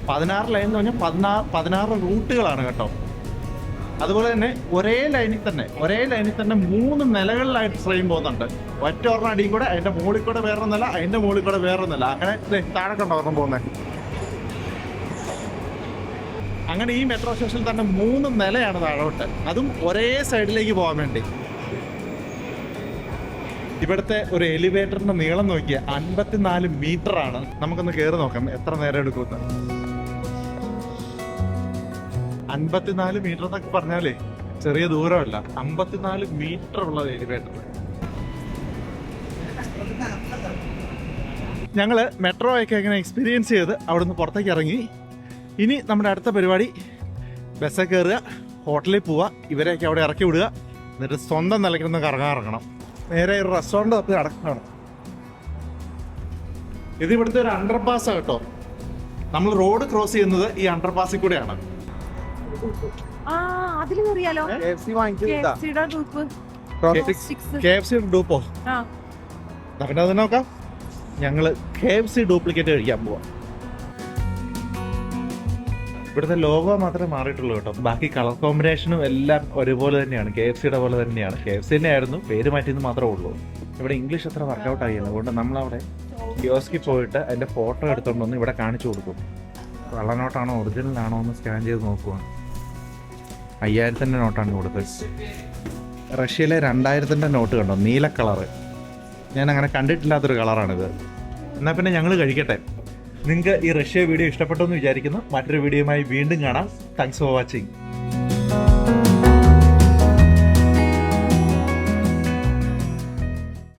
16 ലൈൻ എന്ന് പറഞ്ഞാൽ 16 റൂട്ടുകളാണ് കേട്ടോ. അതുപോലെ തന്നെ ഒരേ ലൈനിൽ തന്നെ 3 നിലകളിലായിട്ട് ട്രെയിൻ പോകുന്നുണ്ട്. ഒറ്റ ഒരെണ്ണം അടിയും കൂടെ, അതിന്റെ മുകളിൽ കൂടെ വേറെ നില, അതിന്റെ മുകളിൽ കൂടെ വേറെ നില, അങ്ങനെ താഴെ കണ്ടോ ഒരെണ്ണം പോകുന്നത്. അങ്ങനെ ഈ മെട്രോ സ്റ്റേഷനിൽ തന്നെ 3 നിലയാണ് താഴോട്ട്, അതും ഒരേ സൈഡിലേക്ക് പോകാൻ വേണ്ടി. ഇവിടുത്തെ ഒരു എലിവേറ്ററിന്റെ നീളം നോക്കിയ 54 മീറ്റർ ആണ്. നമുക്കൊന്ന് കയറി നോക്കാം എത്ര നേരം എടുക്കുമെന്ന്. 54 മീറ്റർ എന്നൊക്കെ പറഞ്ഞാലേ ചെറിയ ദൂരമല്ല. 54 മീറ്റർ ഉള്ള എലിവേറ്റർ. ഞങ്ങള് മെട്രോ ഒക്കെ എങ്ങനെ എക്സ്പീരിയൻസ് ചെയ്ത് അവിടുന്ന് പുറത്തേക്ക് ഇറങ്ങി. ഇനി നമ്മുടെ അടുത്ത പരിപാടി ബസ്സിൽ കയറുക, ഹോട്ടലിൽ പോവുക, ഇവരെയൊക്കെ അവിടെ ഇറക്കി വിടുക, എന്നിട്ട് സ്വന്തം നിലയ്ക്കൊന്ന് കറങ്ങാൻ നേരെ ഒരു റെസ്റ്റോറൻറ്റ് തപ്പി നടക്കുകയാണ്. ഇത് ഇവിടുത്തെ ഒരു അണ്ടർപാസ് കേട്ടോ. നമ്മൾ റോഡ് ക്രോസ് ചെയ്യുന്നത് ഈ അണ്ടർപാസിൽ കൂടെയാണ്. അതില് കയറിയാലോ? KFC ഡൂപ്പോ? പിന്നെ അത് നോക്കാം. ഞങ്ങള് KFC ഡ്യൂപ്ലിക്കേറ്റ് കഴിക്കാൻ പോവാം. ഇവിടുത്തെ ലോഗോ മാത്രമേ മാറിയിട്ടുള്ളൂ കേട്ടോ. ബാക്കി കളർ കോമ്പിനേഷനും എല്ലാം ഒരുപോലെ തന്നെയാണ്. KFCയുടെ പോലെ തന്നെയാണ്. KFC തന്നെ ആയിരുന്നു, പേര് മാറ്റിയെന്ന് മാത്രമേ ഉള്ളൂ. ഇവിടെ ഇംഗ്ലീഷ് അത്ര വർക്കൗട്ട് ആയിരുന്നു. അതുകൊണ്ട് നമ്മളവിടെ കിയോസ്കിൽ പോയിട്ട് അതിൻ്റെ ഫോട്ടോ എടുത്തുകൊണ്ട് വന്ന് ഇവിടെ കാണിച്ചു കൊടുക്കും. കള്ളനോട്ടാണോ ഒറിജിനൽ ആണോ എന്ന് സ്കാൻ ചെയ്ത് നോക്കുവാണ്. 5000-ൻ്റെ നോട്ടാണ് കൊടുത്തത്. റഷ്യയിലെ 2000-ൻ്റെ നോട്ട് കണ്ടോ, നീല കളറ്. ഞാൻ അങ്ങനെ കണ്ടിട്ടില്ലാത്തൊരു കളറാണിത്. എന്നാൽ പിന്നെ ഞങ്ങൾ കഴിക്കട്ടെ. നിങ്ങൾക്ക് ഈ റഷ്യ വീഡിയോ ഇഷ്ടപ്പെട്ടു എന്ന് വിചാരിക്കുന്നു. മറ്റൊരു വീഡിയോയുമായി വീണ്ടും കാണാം. Thanks for watching.